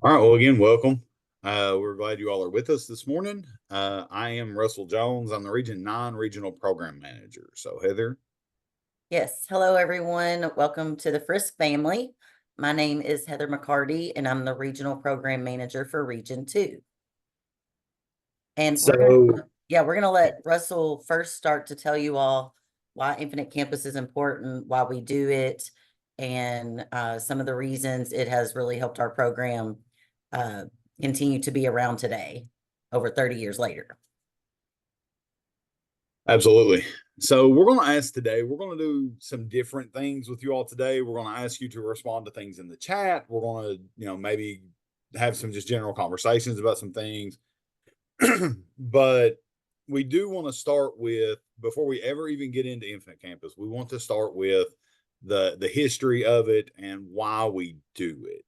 All right. Well, again, welcome. We're glad you all are with us this morning. I am Russell Jones. I'm the Region 9 Regional Program Manager. So, Heather. Yes. Hello, everyone. Welcome to the FRYSC family. My name is Heather McCarty, and I'm the Regional Program Manager for Region 2. And we're going to let Russell first start to tell you all why Infinite Campus is important, why we do it, and some of the reasons it has really helped our program continue to be around today, over 30 years later. Absolutely. So we're going to ask today, we're going to do some different things with you all today. We're going to ask you to respond to things in the chat. We're going to, maybe have some just general conversations about some things. But we do want to start with, before we ever even get into Infinite Campus, we want to start with the history of it and why we do it.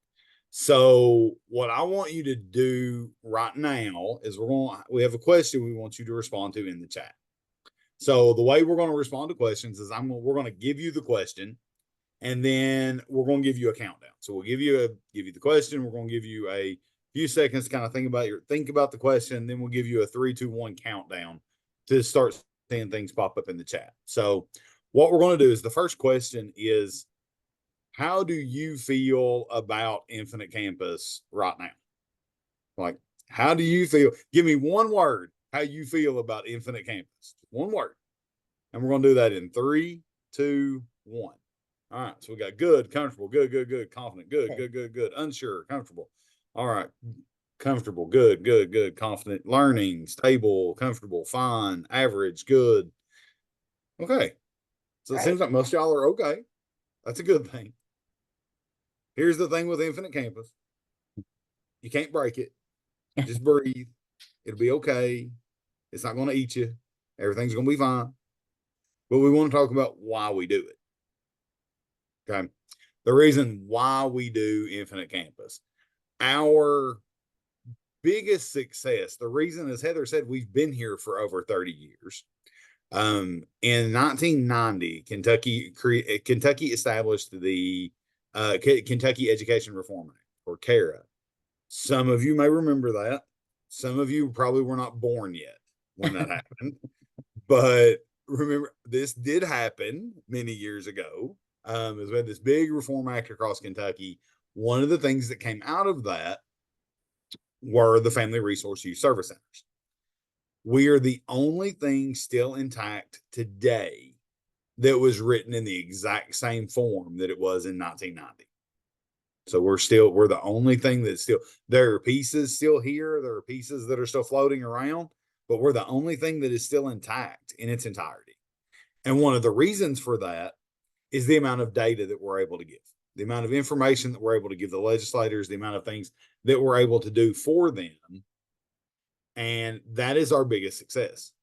So what I want you to do right now is we have a question we want you to respond to in the chat. So the way we're going to respond to questions is we're going to give you the question, and then we're going to give you a countdown. So we'll give you the question. We're going to give you a few seconds to kind of think about the question. Then we'll give you a 3, 2, 1 countdown to start seeing things pop up in the chat. So what we're going to do is the first question is, how do you feel about Infinite Campus right now? Like, how do you feel? Give me one word, how you feel about Infinite Campus. One word. And we're going to do that in 3, 2, 1. All right. So we got good, comfortable, good, confident, good, unsure, comfortable. All right. Comfortable, good, confident, learning, stable, comfortable, fine, average, good. Okay. So it seems like most of y'all are okay. That's a good thing. Here's the thing with Infinite Campus. You can't break it. Just breathe. It'll be okay. It's not going to eat you. Everything's going to be fine. But we want to talk about why we do it. Okay. The reason why we do Infinite Campus. Our biggest success, the reason, as Heather said, we've been here for over 30 years. In 1990, Kentucky established the Kentucky Education Reform Act, or KERA. Some of you may remember that. Some of you probably were not born yet when that happened. But remember, this did happen many years ago. As we had this big reform act across Kentucky. One of the things that came out of that were the Family Resource Youth Service Centers. We are the only thing still intact today that was written in the exact same form that it was in 1990. So we're the only thing that's still, there are pieces still here. There are pieces that are still floating around, but we're the only thing that is still intact in its entirety. And one of the reasons for that is the amount of data that we're able to give, the amount of information that we're able to give the legislators, the amount of things that we're able to do for them. And that is our biggest success,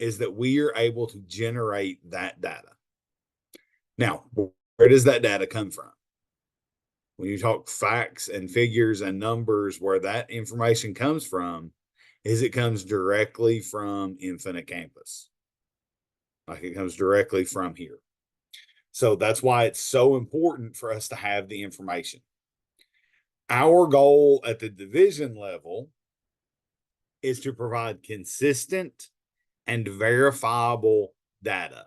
is that we are able to generate that data. Now, where does that data come from? When you talk facts and figures and numbers, where that information comes from is it comes directly from Infinite Campus. Like, it comes directly from here. So that's why it's so important for us to have the information. Our goal at the division level is to provide consistent and verifiable data.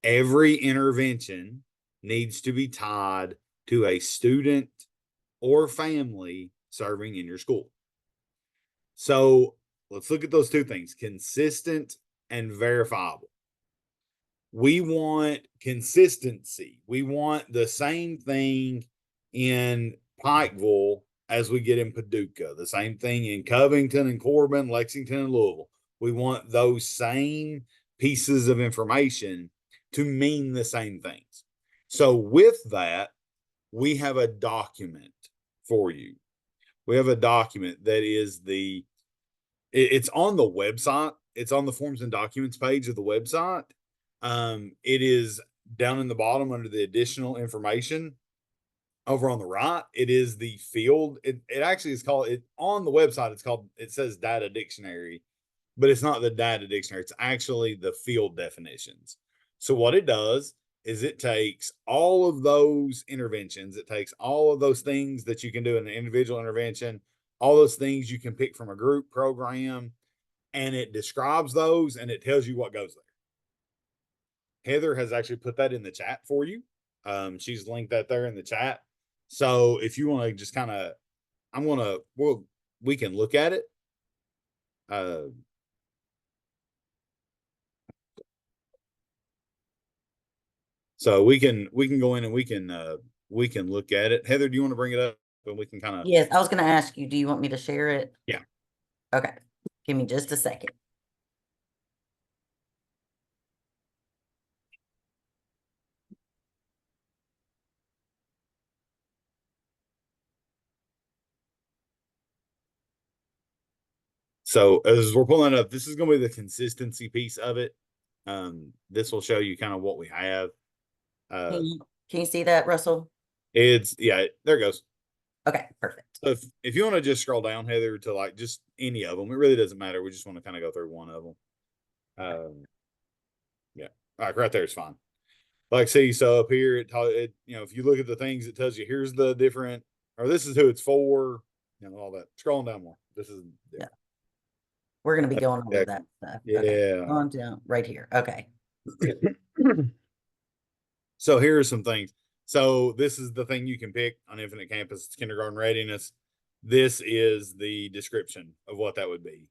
Every intervention needs to be tied to a student or family serving in your school. So let's look at those two things, consistent and verifiable. We want consistency. We want the same thing in Pikeville as we get in Paducah, the same thing in Covington and Corbin, Lexington and Louisville. We want those same pieces of information to mean the same things. So with that, we have a document for you. We have a document that is it's on the website. It's on the forms and documents page of the website. It is down in the bottom under the additional information over on the right. It is the field. It actually is called, it on the website. It says data dictionary, but it's not the data dictionary. It's actually the field definitions. So what it does is it takes all of those interventions, it takes all of those things that you can do in an individual intervention, all those things you can pick from a group program, and it describes those and it tells you what goes there. Heather has actually put that in the chat for you. She's linked that there in the chat. So if you want to just kind of, we can look at it. So we can go in and we can look at it. Heather, do you want to bring it up and we can kind of? Yes, I was going to ask you, do you want me to share it? Yeah. Okay. Give me just a second. So as we're pulling it up, this is going to be the consistency piece of it. This will show you kind of what we have. Can you see that, Russell? It's there it goes. Okay, perfect. So if you want to just scroll down, Heather, to like just any of them, it really doesn't matter. We just want to kind of go through one of them. Yeah, all right, right there is fine. Like, see, so up here, if you look at the things, it tells you here's the different, or this is who it's for, all that. Scrolling down more. This is yeah. We're going to be going over that stuff. Yeah. Okay. On down right here. Okay. So here are some things. So this is the thing you can pick on Infinite Campus. It's kindergarten readiness. This is the description of what that would be.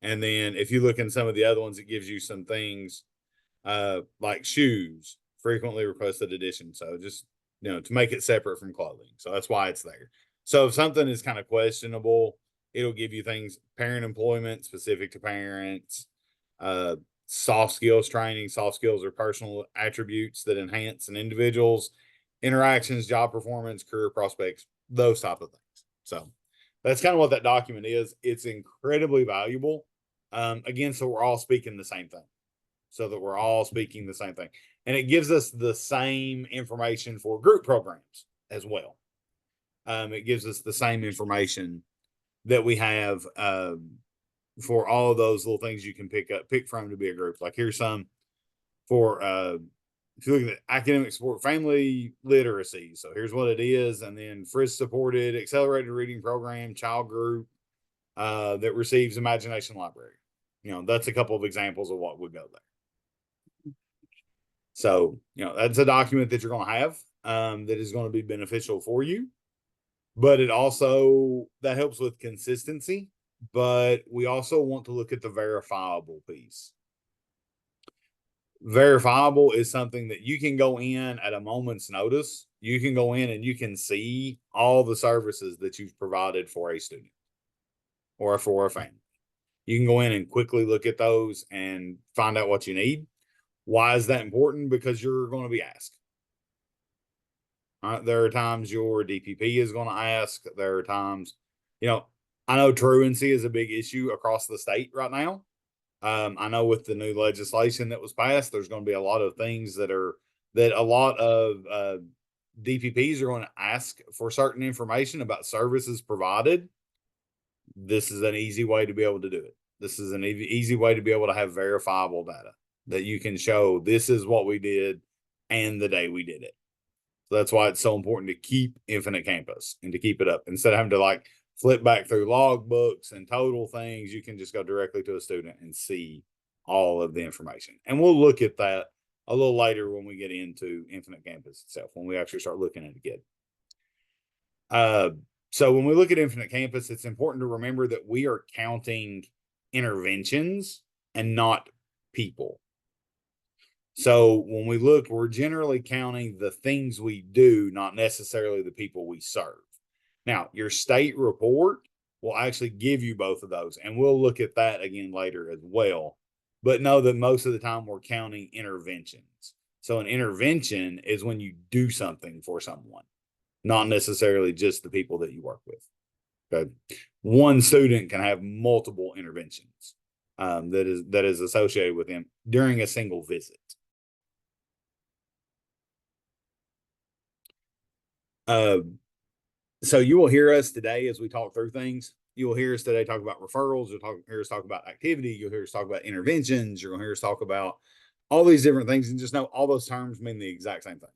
And then if you look in some of the other ones, it gives you some things like shoes, frequently requested edition. So just, to make it separate from clothing. So that's why it's there. So if something is kind of questionable, it'll give you things, parent employment specific to parents, soft skills training. Soft skills are personal attributes that enhance an individual's interactions, job performance, career prospects, those type of things. So that's kind of what that document is. It's incredibly valuable. Again, so we're all speaking the same thing. So that we're all speaking the same thing. And it gives us the same information for group programs as well. It gives us the same information that we have for all of those little things you can pick from to be a group. Like here's some for if you look at academic support, family literacy. So here's what it is, and then FRYSC supported accelerated reading program, child group that receives imagination library. That's a couple of examples of what would go there. So, that's a document that you're going to have that is going to be beneficial for you. But it also, that helps with consistency. But we also want to look at the verifiable piece. Verifiable is something that you can go in at a moment's notice. You can go in and you can see all the services that you've provided for a student or for a family. You can go in and quickly look at those and find out what you need. Why is that important? Because you're going to be asked. There are times your DPP is going to ask. There are times, I know truancy is a big issue across the state right now. I know with the new legislation that was passed, there's going to be a lot of things that a lot of DPPs are going to ask for certain information about services provided. This is an easy way to be able to do it. This is an easy way to be able to have verifiable data that you can show this is what we did and the day we did it. So that's why it's so important to keep Infinite Campus and to keep it up instead of having to flip back through log books and total things. You can just go directly to a student and see all of the information. And we'll look at that a little later when we get into Infinite Campus itself, when we actually start looking at it again. So when we look at Infinite Campus, it's important to remember that we are counting interventions and not people. So when we look, we're generally counting the things we do, not necessarily the people we serve. Now, your state report will actually give you both of those, and we'll look at that again later as well. But know that most of the time we're counting interventions. So an intervention is when you do something for someone, not necessarily just the people that you work with. Okay. One student can have multiple interventions that is associated with them during a single visit. So you will hear us today as we talk through things. You will hear us today talk about referrals. You'll hear us talk about activity. You'll hear us talk about interventions. You're going to hear us talk about all these different things, and just know all those terms mean the exact same thing.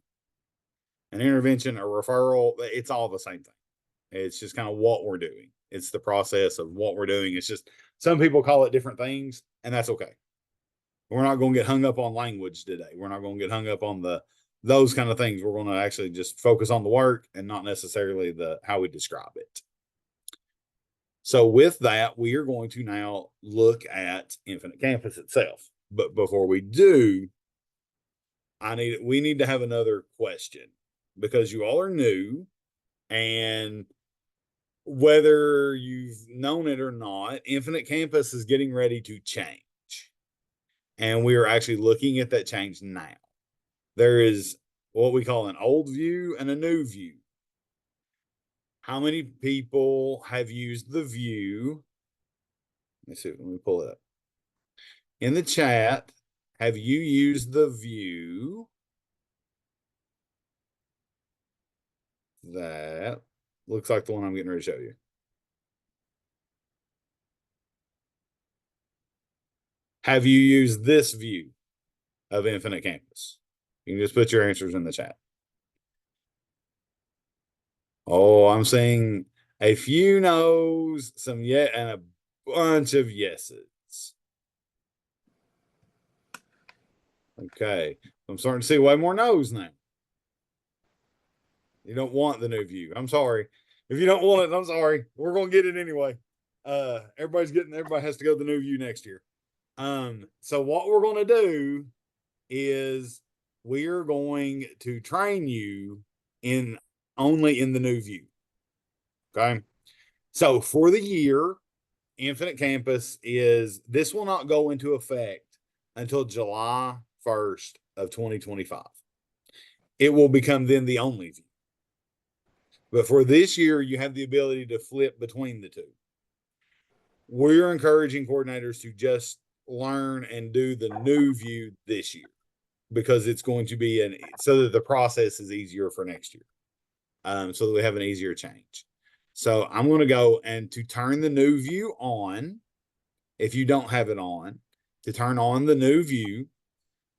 An intervention, a referral, it's all the same thing. It's just kind of what we're doing. It's the process of what we're doing. It's just some people call it different things, and that's okay. We're not going to get hung up on language today. We're not going to get hung up on those kind of things. We're going to actually just focus on the work and not necessarily the how we describe it. So with that, we are going to now look at Infinite Campus itself. But before we do, we need to have another question, because you all are new, and whether you've known it or not, Infinite Campus is getting ready to change. And we are actually looking at that change now. There is what we call an old view and a new view. How many people have used the view? Let's see, let me pull it up. In the chat, have you used the view? That looks like the one I'm getting ready to show you. Have you used this view of Infinite Campus? You can just put your answers in the chat. Oh, I'm seeing a few no's, some yet, and a bunch of yeses. Okay, I'm starting to see way more no's now. You don't want the new view. I'm sorry. If you don't want it, I'm sorry. We're gonna get it anyway. Everybody has to go to the new view next year. So what we're gonna do is we're going to train you only in the new view. Okay. So for the year, Infinite Campus this will not go into effect until July 1st of 2025. It will become then the only view. But for this year, you have the ability to flip between the two. We're encouraging coordinators to just learn and do the new view this year, because it's going to be so that the process is easier for next year. So that we have an easier change. So I'm going to go, and to turn the new view on, if you don't have it on, to turn on the new view,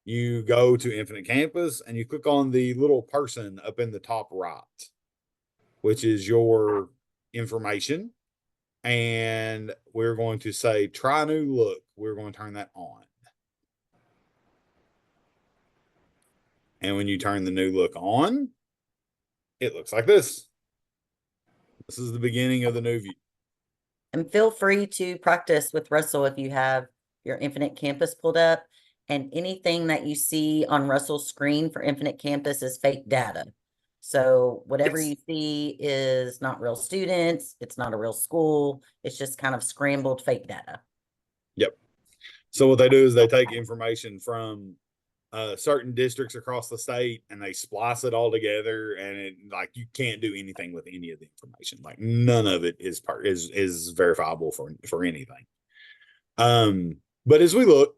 you go to Infinite Campus and you click on the little person up in the top right, which is your information. And we're going to say, try new look. We're going to turn that on. And when you turn the new look on, it looks like this. This is the beginning of the new view. And feel free to practice with Russell if you have your Infinite Campus pulled up. And anything that you see on Russell's screen for Infinite Campus is fake data. So whatever you see is not real students. It's not a real school. It's just kind of scrambled fake data. Yep. So what they do is they take information from certain districts across the state and they splice it all together, and you can't do anything with any of the information. Like none of it is verifiable for anything. But as we look,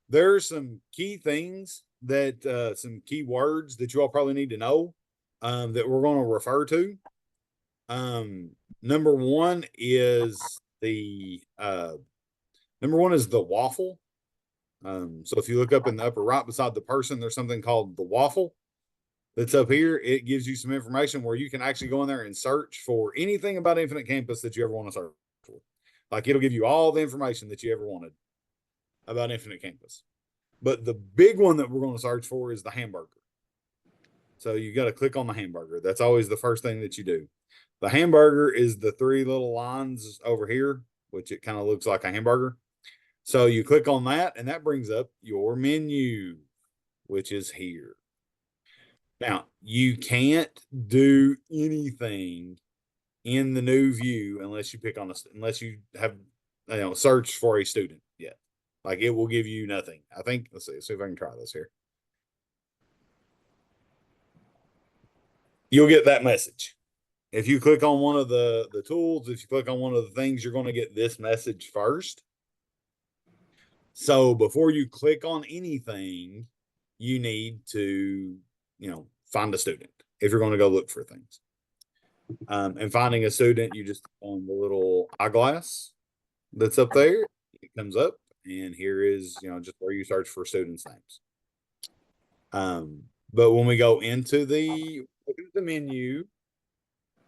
there's some key things some key words that you all probably need to know that we're going to refer to. Number one is the waffle. So if you look up in the upper right beside the person, there's something called the waffle that's up here. It gives you some information where you can actually go in there and search for anything about Infinite Campus that you ever want to search for. Like it'll give you all the information that you ever wanted about Infinite Campus. But the big one that we're going to search for is the hamburger. So you got to click on the hamburger. That's always the first thing that you do. The hamburger is the three little lines over here, which it kind of looks like a hamburger. So you click on that, and that brings up your menu, which is here. Now, you can't do anything in the new view unless you unless you have, search for a student yet. Like it will give you nothing. I think, let's see if I can try this here. You'll get that message. If you click on one of the tools, if you click on one of the things, you're going to get this message first. So before you click on anything, you need to, find a student if you're going to go look for things. And finding a student, you just on the little eyeglass that's up there. It comes up and here is, just where you search for students' names. But when we go into look at the menu,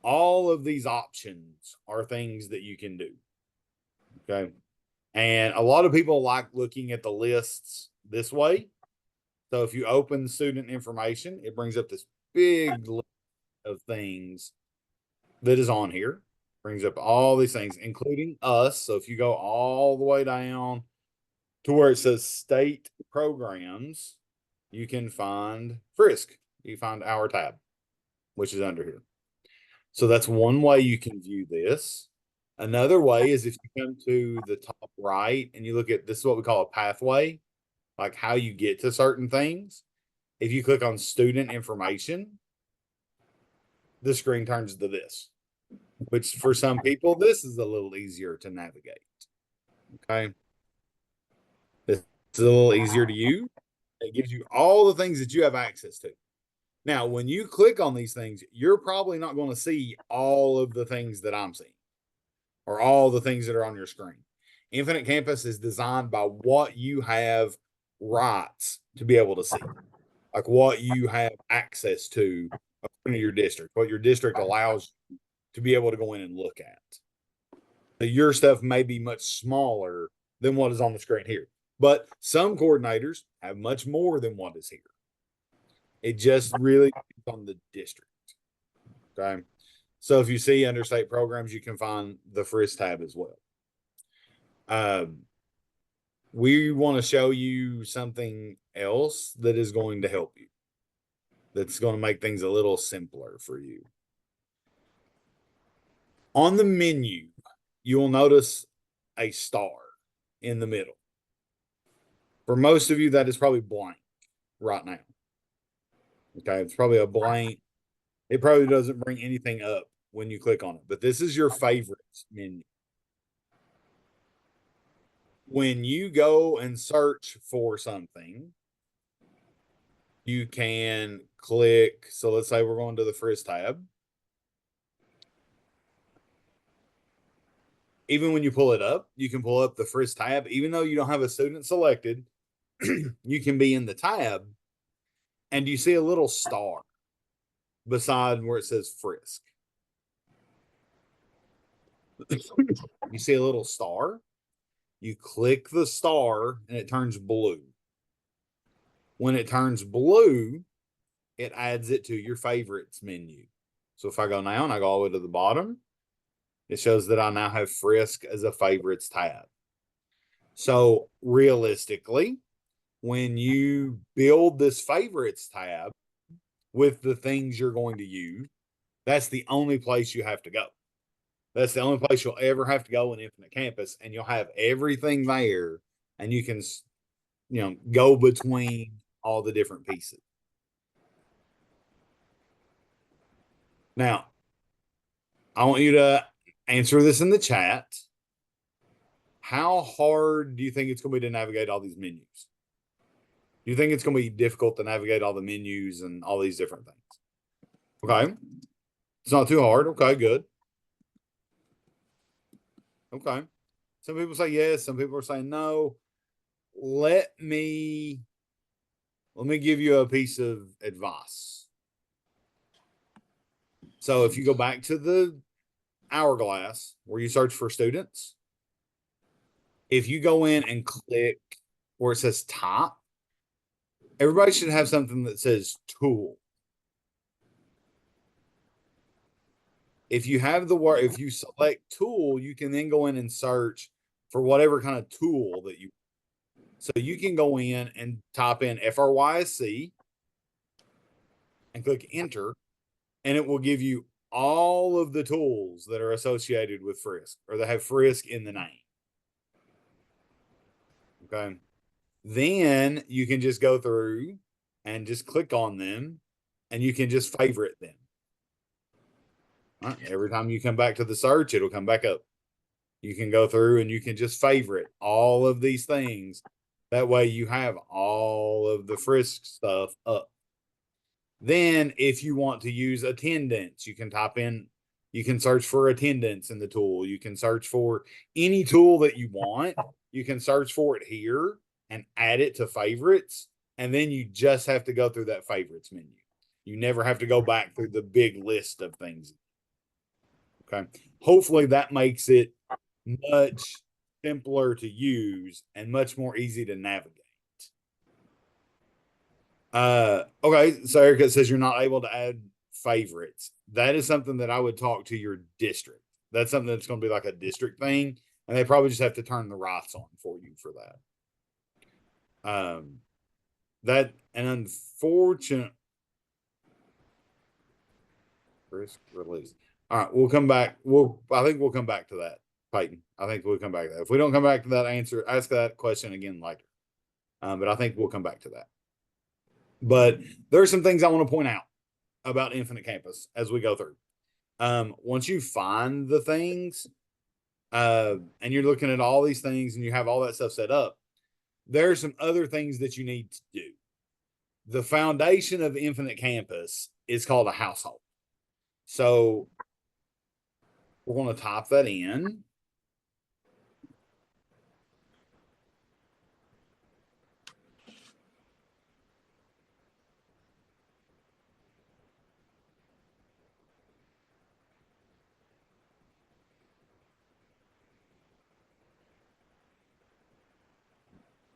all of these options are things that you can do. Okay. And a lot of people like looking at the lists this way. So if you open student information, it brings up this big list of things that is on here. Brings up all these things, including us. So if you go all the way down to where it says state programs, you can find FRYSC. You find our tab, which is under here. So that's one way you can view this. Another way is if you come to the top right and you look at, this is what we call a pathway, like how you get to certain things. If you click on student information, the screen turns to this, which for some people, this is a little easier to navigate. Okay. It's a little easier to use. It gives you all the things that you have access to. Now, when you click on these things, you're probably not going to see all of the things that I'm seeing or all the things that are on your screen. Infinite Campus is designed by what you have rights to be able to see, like what you have access to according to your district, what your district allows you to be able to go in and look at. So your stuff may be much smaller than what is on the screen here, but some coordinators have much more than what is here. It just really depends on the district. Okay. So if you see under state programs, you can find the FRYSC tab as well. We want to show you something else that is going to help you. That's going to make things a little simpler for you. On the menu, you will notice a star in the middle. For most of you, that is probably blank right now. Okay, it's probably a blank. It probably doesn't bring anything up when you click on it, but this is your favorites menu. When you go and search for something, you can click. So let's say we're going to the FRYSC tab. Even when you pull it up, you can pull up the FRYSC tab. Even though you don't have a student selected, you can be in the tab and you see a little star beside where it says FRYSC. You see a little star. You click the star and it turns blue. When it turns blue, it adds it to your favorites menu. So if I go now and I go all the way to the bottom, it shows that I now have FRYSC as a favorites tab. So realistically, when you build this favorites tab with the things you're going to use, that's the only place you have to go. That's the only place you'll ever have to go in Infinite Campus, and you'll have everything there, and you can, go between all the different pieces. Now, I want you to answer this in the chat. How hard do you think it's going to be to navigate all these menus? Do you think it's going to be difficult to navigate all the menus and all these different things? Okay. It's not too hard. Okay, good. Okay. Some people say yes. Some people are saying no. Let me give you a piece of advice. So if you go back to the hourglass where you search for students, if you go in and click where it says top, everybody should have something that says tool. If you have the word, if you select tool, you can then go in and search for whatever kind of tool that you. So you can go in and type in FRYSC and click enter, and it will give you all of the tools that are associated with FRYSC or that have FRYSC in the name. Okay. Then you can just go through and just click on them and you can just favorite them. Right. Every time you come back to the search, it'll come back up. You can go through and you can just favorite all of these things. That way you have all of the FRYSC stuff up. Then if you want to use attendance, you can type in You can search for attendance in the tool. You can search for any tool that you want. You can search for it here and add it to favorites. And then you just have to go through that favorites menu. You never have to go back through the big list of things. Okay. Hopefully that makes it much simpler to use and much more easy to navigate. Okay, so Erica says you're not able to add favorites. That is something that I would talk to your district. That's something that's going to be like a district thing, and they probably just have to turn the rights on for you for that. That an unfortunate risk release. All right, we'll come back. I think we'll come back to that, Peyton. I think we'll come back to that. If we don't come back to that answer, ask that question again later. But I think we'll come back to that. But there are some things I want to point out about Infinite Campus as we go through. Once you find the things, and you're looking at all these things and you have all that stuff set up, there are some other things that you need to do. The foundation of Infinite Campus is called a household. So we're going to type that in.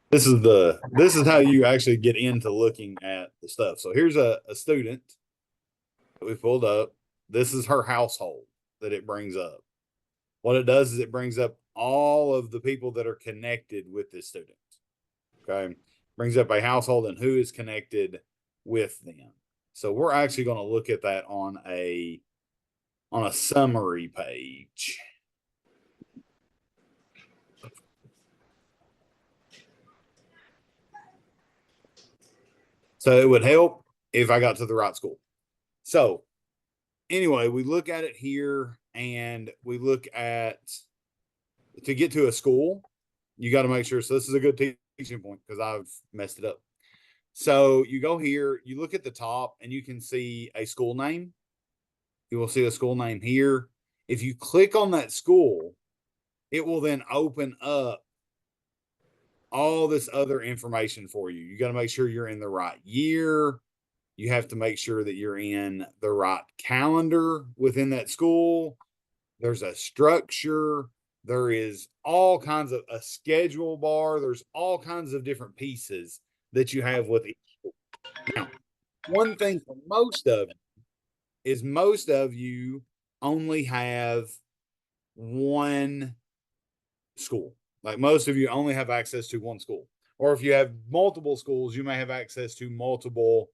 This is how you actually get into looking at the stuff. So here's a student that we pulled up. This is her household that it brings up. What it does is it brings up all of the people that are connected with this student. Okay. Brings up a household and who is connected with them. So we're actually going to look at that on a summary page. So it would help if I got to the right school. So anyway, we look at it here and we look at to get to a school, you got to make sure. So this is a good teaching point because I've messed it up. So you go here, you look at the top and you can see a school name. You will see a school name here. If you click on that school, it will then open up all this other information for you. You got to make sure you're in the right year. You have to make sure that you're in the right calendar within that school. There's a structure. There is all kinds of a schedule bar. There's all kinds of different pieces that you have with each school. Now, one thing for most of you only have one school. Like most of you only have access to one school. Or if you have multiple schools, you may have access to multiple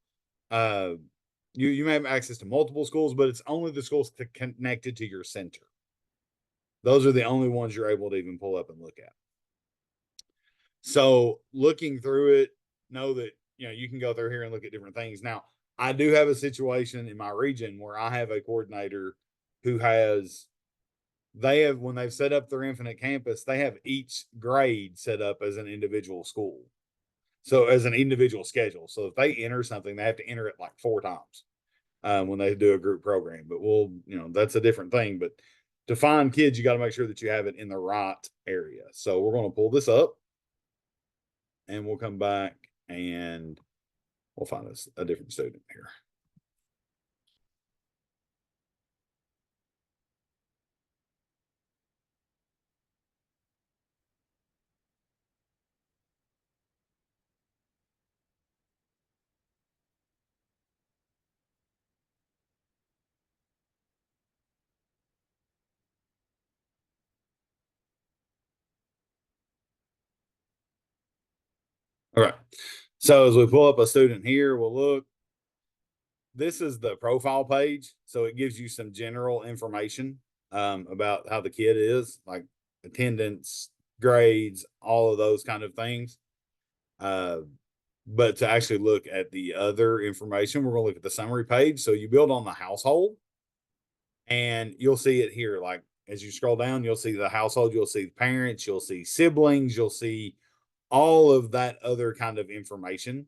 you may have access to multiple schools, but it's only the schools connected to your center. Those are the only ones you're able to even pull up and look at. So looking through it, know that you can go through here and look at different things. Now, I do have a situation in my region where I have a coordinator who when they've set up their Infinite Campus, they have each grade set up as an individual school. So as an individual schedule. So if they enter something, they have to enter it like 4 times when they do a group program. But that's a different thing. But to find kids, you got to make sure that you have it in the right area. So we're going to pull this up and we'll come back and we'll find us a different student here. All right. So as we pull up a student here, we'll look. This is the profile page. So it gives you some general information about how the kid is, like attendance, grades, all of those kind of things. But to actually look at the other information, we're going to look at the summary page. So you build on the household and you'll see it here. Like as you scroll down, you'll see the household, you'll see parents, you'll see siblings, you'll see all of that other kind of information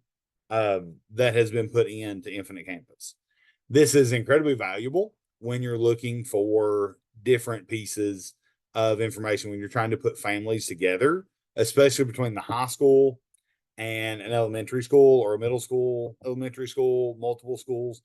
that has been put into Infinite Campus. This is incredibly valuable when you're looking for different pieces of information, when you're trying to put families together, especially between the high school and an elementary school or a middle school, elementary school, multiple schools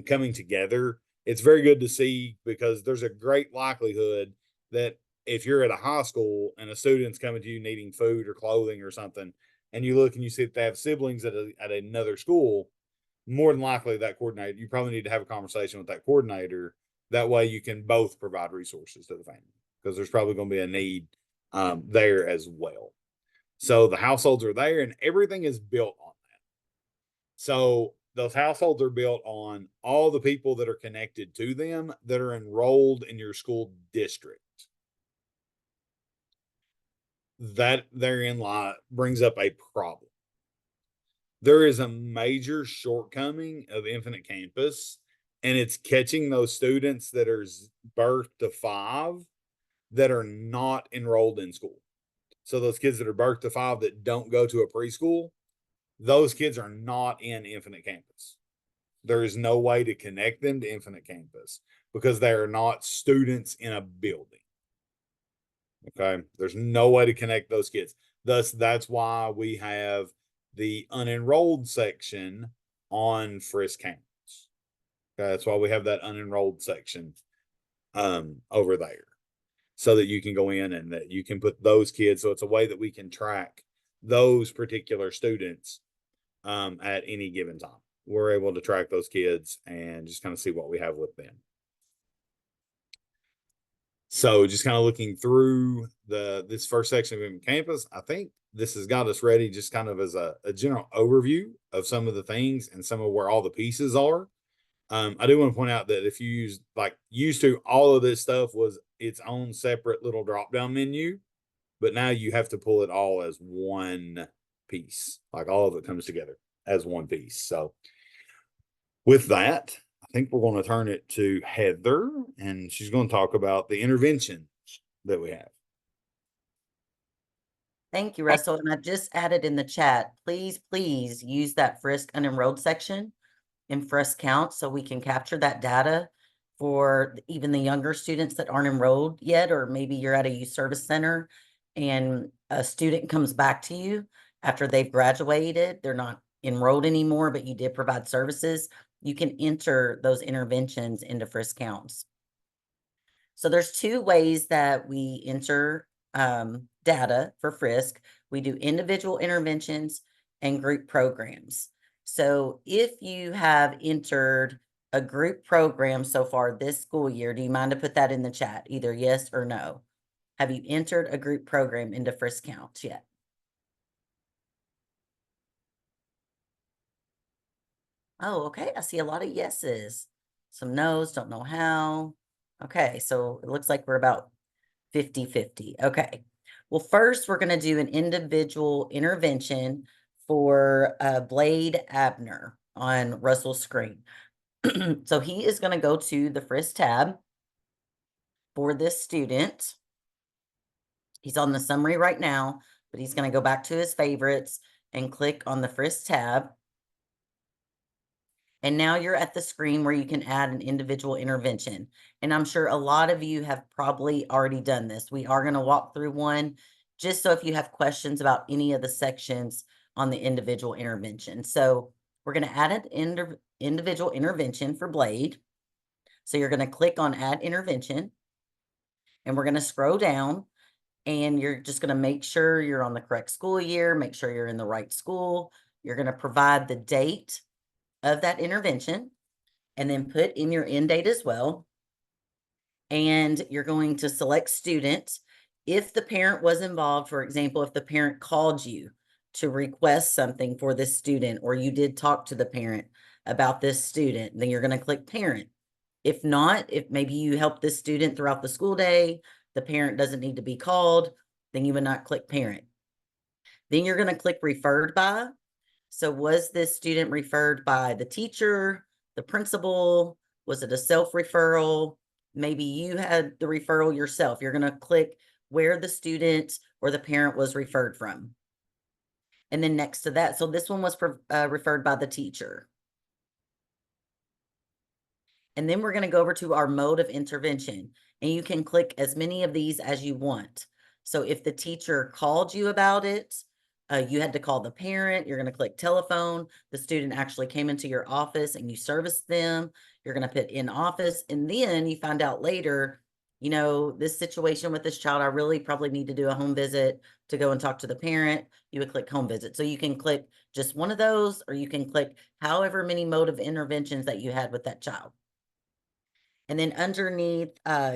coming together. It's very good to see because there's a great likelihood that if you're at a high school and a student's coming to you needing food or clothing or something, and you look and you see that they have siblings at another school, more than likely that coordinator, you probably need to have a conversation with that coordinator. That way you can both provide resources to the family because there's probably going to be a need there as well. So the households are there and everything is built on that. So those households are built on all the people that are connected to them that are enrolled in your school district. That therein brings up a problem. There is a major shortcoming of Infinite Campus, and it's catching those students that are birth to 5 that are not enrolled in school. So those kids that are birth to 5 that don't go to a preschool, those kids are not in Infinite Campus. There is no way to connect them to Infinite Campus because they are not students in a building. Okay. There's no way to connect those kids. Thus, that's why we have the unenrolled section on FRYSC campus. Okay, that's why we have that unenrolled section over there so that you can go in and that you can put those kids. So it's a way that we can track those particular students at any given time. We're able to track those kids and just kind of see what we have with them. So just kind of looking through this first section of campus, I think this has got us ready just kind of as a general overview of some of the things and some of where all the pieces are. I do want to point out that if you used to, all of this stuff was its own separate little drop down menu, but now you have to pull it all as one piece. Like all of it comes together as one piece. So with that, I think we're going to turn it to Heather, and she's going to talk about the interventions that we have. Thank you, Russell. And I've just added in the chat, please use that FRYSC unenrolled section in FRYSC count so we can capture that data for even the younger students that aren't enrolled yet, or maybe you're at a youth service center and a student comes back to you after they've graduated, they're not enrolled anymore, but you did provide services. You can enter those interventions into FRYSC counts. So there's 2 ways that we enter data for FRYSC. We do individual interventions and group programs. So if you have entered a group program so far this school year, do you mind to put that in the chat, either yes or no? Have you entered a group program into FRYSC counts yet? Oh, okay. I see a lot of yeses. Some no's, don't know how. Okay, so it looks like we're about 50-50. Okay. Well, first we're going to do an individual intervention for Blade Abner on Russell's screen. So he is going to go to the FRYSC tab for this student. He's on the summary right now, but he's going to go back to his favorites and click on the FRYSC tab. And now you're at the screen where you can add an individual intervention. And I'm sure a lot of you have probably already done this. We are going to walk through one just so if you have questions about any of the sections on the individual intervention. So we're going to add an individual intervention for Blade. So you're going to click on add intervention and we're going to scroll down and you're just going to make sure you're on the correct school year, make sure you're in the right school. You're going to provide the date of that intervention and then put in your end date as well. And you're going to select student. If the parent was involved, for example, if the parent called you to request something for this student, or you did talk to the parent about this student, then you're going to click parent. If not, if maybe you help this student throughout the school day, the parent doesn't need to be called, then you would not click parent. Then you're going to click referred by. So was this student referred by the teacher, the principal? Was it a self-referral? Maybe you had the referral yourself. You're going to click where the student or the parent was referred from. And then next to that, so this one was referred by the teacher. And then we're going to go over to our mode of intervention, and you can click as many of these as you want. So if the teacher called you about it, you had to call the parent, you're going to click telephone. The student actually came into your office and you serviced them. You're going to put in office, and then you find out later, you know, this situation with this child, I really probably need to do a home visit to go and talk to the parent. You would click home visit. So you can click just one of those, or you can click however many mode of interventions that you had with that child. And then underneath,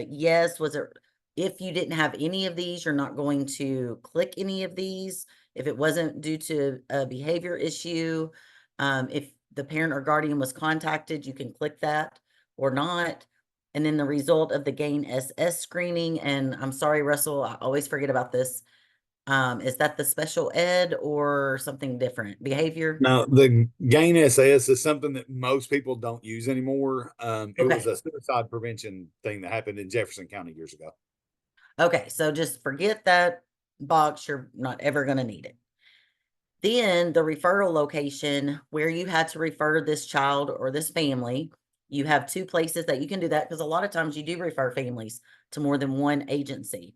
yes, was it, if you didn't have any of these, you're not going to click any of these. If it wasn't due to a behavior issue, if the parent or guardian was contacted, you can click that or not. And then the result of the GAIN SS screening, and I'm sorry, Russell, I always forget about this. Is that the special ed or something different? Behavior? Now, the GAIN SS is something that most people don't use anymore. It was Okay. a suicide prevention thing that happened in Jefferson County years ago. Okay, so just forget that box. You're not ever going to need it. Then the referral location where you had to refer this child or this family, you have two places that you can do that, because a lot of times you do refer families to more than one agency.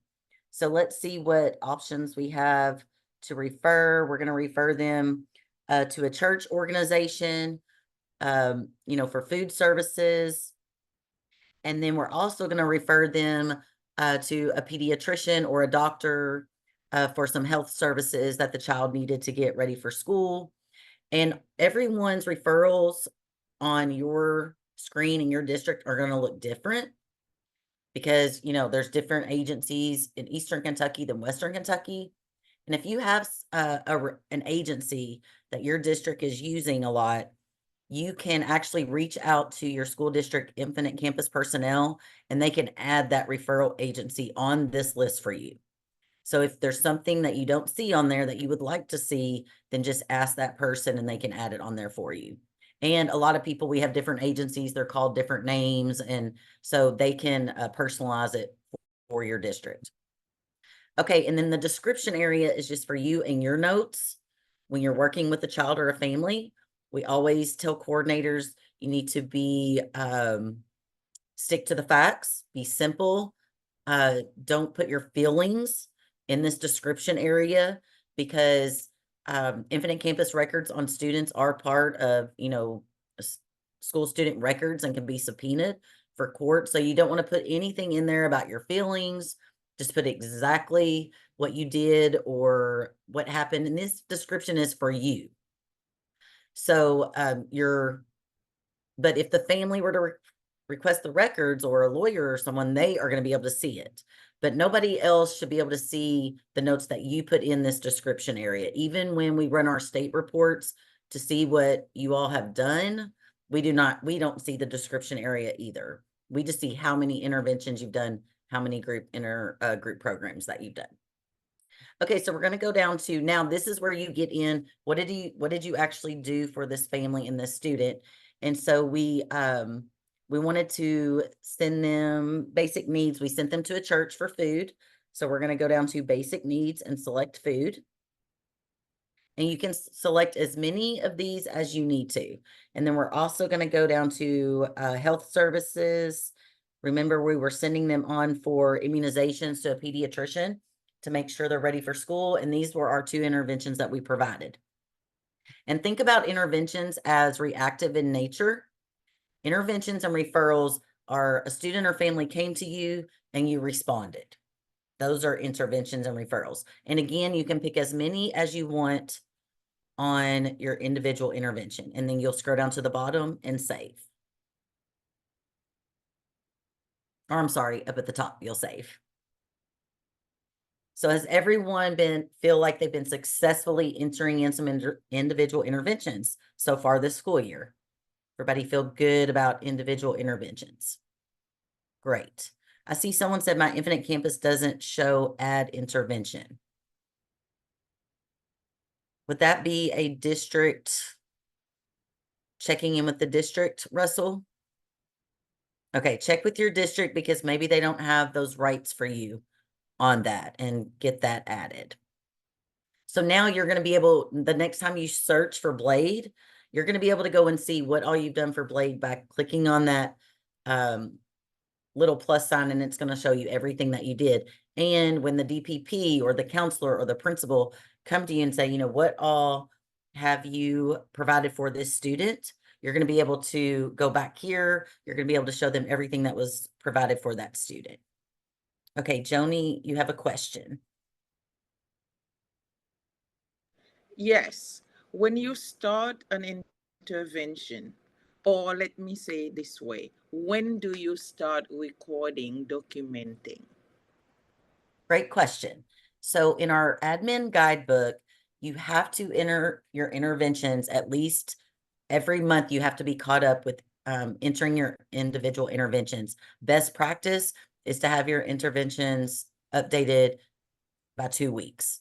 So let's see what options we have to refer. We're going to refer them to a church organization, you know, for food services. And then we're also going to refer them to a pediatrician or a doctor for some health services that the child needed to get ready for school. And everyone's referrals on your screen in your district are going to look different, because, you know, there's different agencies in Eastern Kentucky than Western Kentucky. And if you have an agency that your district is using a lot, you can actually reach out to your school district Infinite Campus personnel, and they can add that referral agency on this list for you. So if there's something that you don't see on there that you would like to see, then just ask that person and they can add it on there for you. And a lot of people, we have different agencies, they're called different names, and so they can personalize it for your district. Okay, and then the description area is just for you and your notes. When you're working with a child or a family, we always tell coordinators you need to be stick to the facts, be simple. Don't put your feelings in this description area, because Infinite Campus records on students are part of, you know, school student records and can be subpoenaed for court. So you don't want to put anything in there about your feelings. Just put exactly what you did or what happened. And this description is for you. So but if the family were to request the records, or a lawyer or someone, they are going to be able to see it. But nobody else should be able to see the notes that you put in this description area. Even when we run our state reports to see what you all have done, we don't see the description area either. We just see how many interventions you've done, how many group programs that you've done. Okay, so we're going to go down to, now this is where you get in, what did you actually do for this family and this student? And so we wanted to send them basic needs. We sent them to a church for food. So we're going to go down to basic needs and select food. And you can select as many of these as you need to. And then we're also going to go down to health services. Remember, we were sending them on for immunizations to a pediatrician to make sure they're ready for school. And these were our two interventions that we provided. And think about interventions as reactive in nature. Interventions and referrals are a student or family came to you and you responded. Those are interventions and referrals. And again, you can pick as many as you want on your individual intervention, and then you'll scroll down to the bottom and save. Or I'm sorry, up at the top, you'll save. So has everyone feel like they've been successfully entering in some individual interventions so far this school year? Everybody feel good about individual interventions? Great. I see someone said my Infinite Campus doesn't show add intervention. Would that be a district checking in with the district, Russell? Okay, check with your district, because maybe they don't have those rights for you on that, and get that added. So now you're going to be able, the next time you search for Blade, you're going to be able to go and see what all you've done for Blade by clicking on that little plus sign, and it's going to show you everything that you did. And when the DPP or the counselor or the principal come to you and say, you know, what all have you provided for this student? You're going to be able to go back here. You're going to be able to show them everything that was provided for that student. Okay, Joni, you have a question. Yes. When you start an intervention, or let me say it this way, when do you start recording, documenting? Great question. So in our admin guidebook, you have to enter your interventions at least every month. You have to be caught up with entering your individual interventions. Best practice is to have your interventions updated by 2 weeks.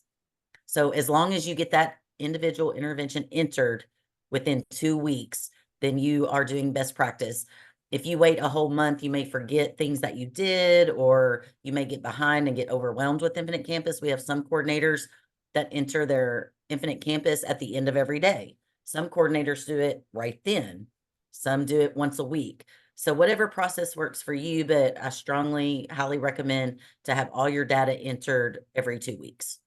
So as long as you get that individual intervention entered within 2 weeks, then you are doing best practice. If you wait a whole month, you may forget things that you did, or you may get behind and get overwhelmed with Infinite Campus. We have some coordinators that enter their Infinite Campus at the end of every day. Some coordinators do it right then. Some do it once a week. So whatever process works for you, but I strongly, highly recommend to have all your data entered every 2 weeks.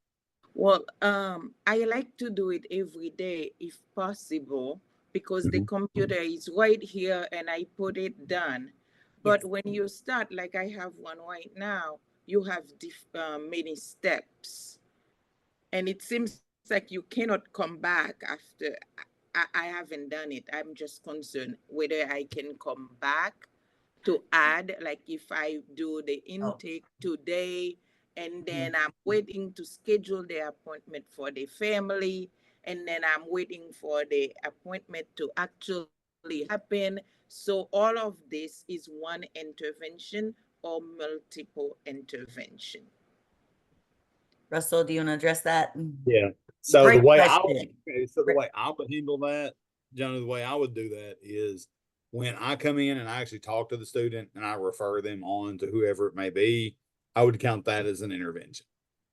Well, I like to do it every day if possible because the Mhm. computer is right here and I put it done. But Yes. when you start, like I have one right now, you have many steps. And it seems like you cannot come back after. I haven't done it. I'm just concerned whether I can come back to add, like if I do the Oh, intake today and yeah. then I'm waiting to schedule the appointment for the family and then I'm waiting for the appointment to actually happen. So all of this is one intervention or multiple intervention. Russell, do you want to address that? Yeah. So the Great way I would, question. okay, so the way I would handle that, Johnny, the way I would do that is when I come in and I actually talk to the student and I refer them on to whoever it may be, I would count that as an intervention.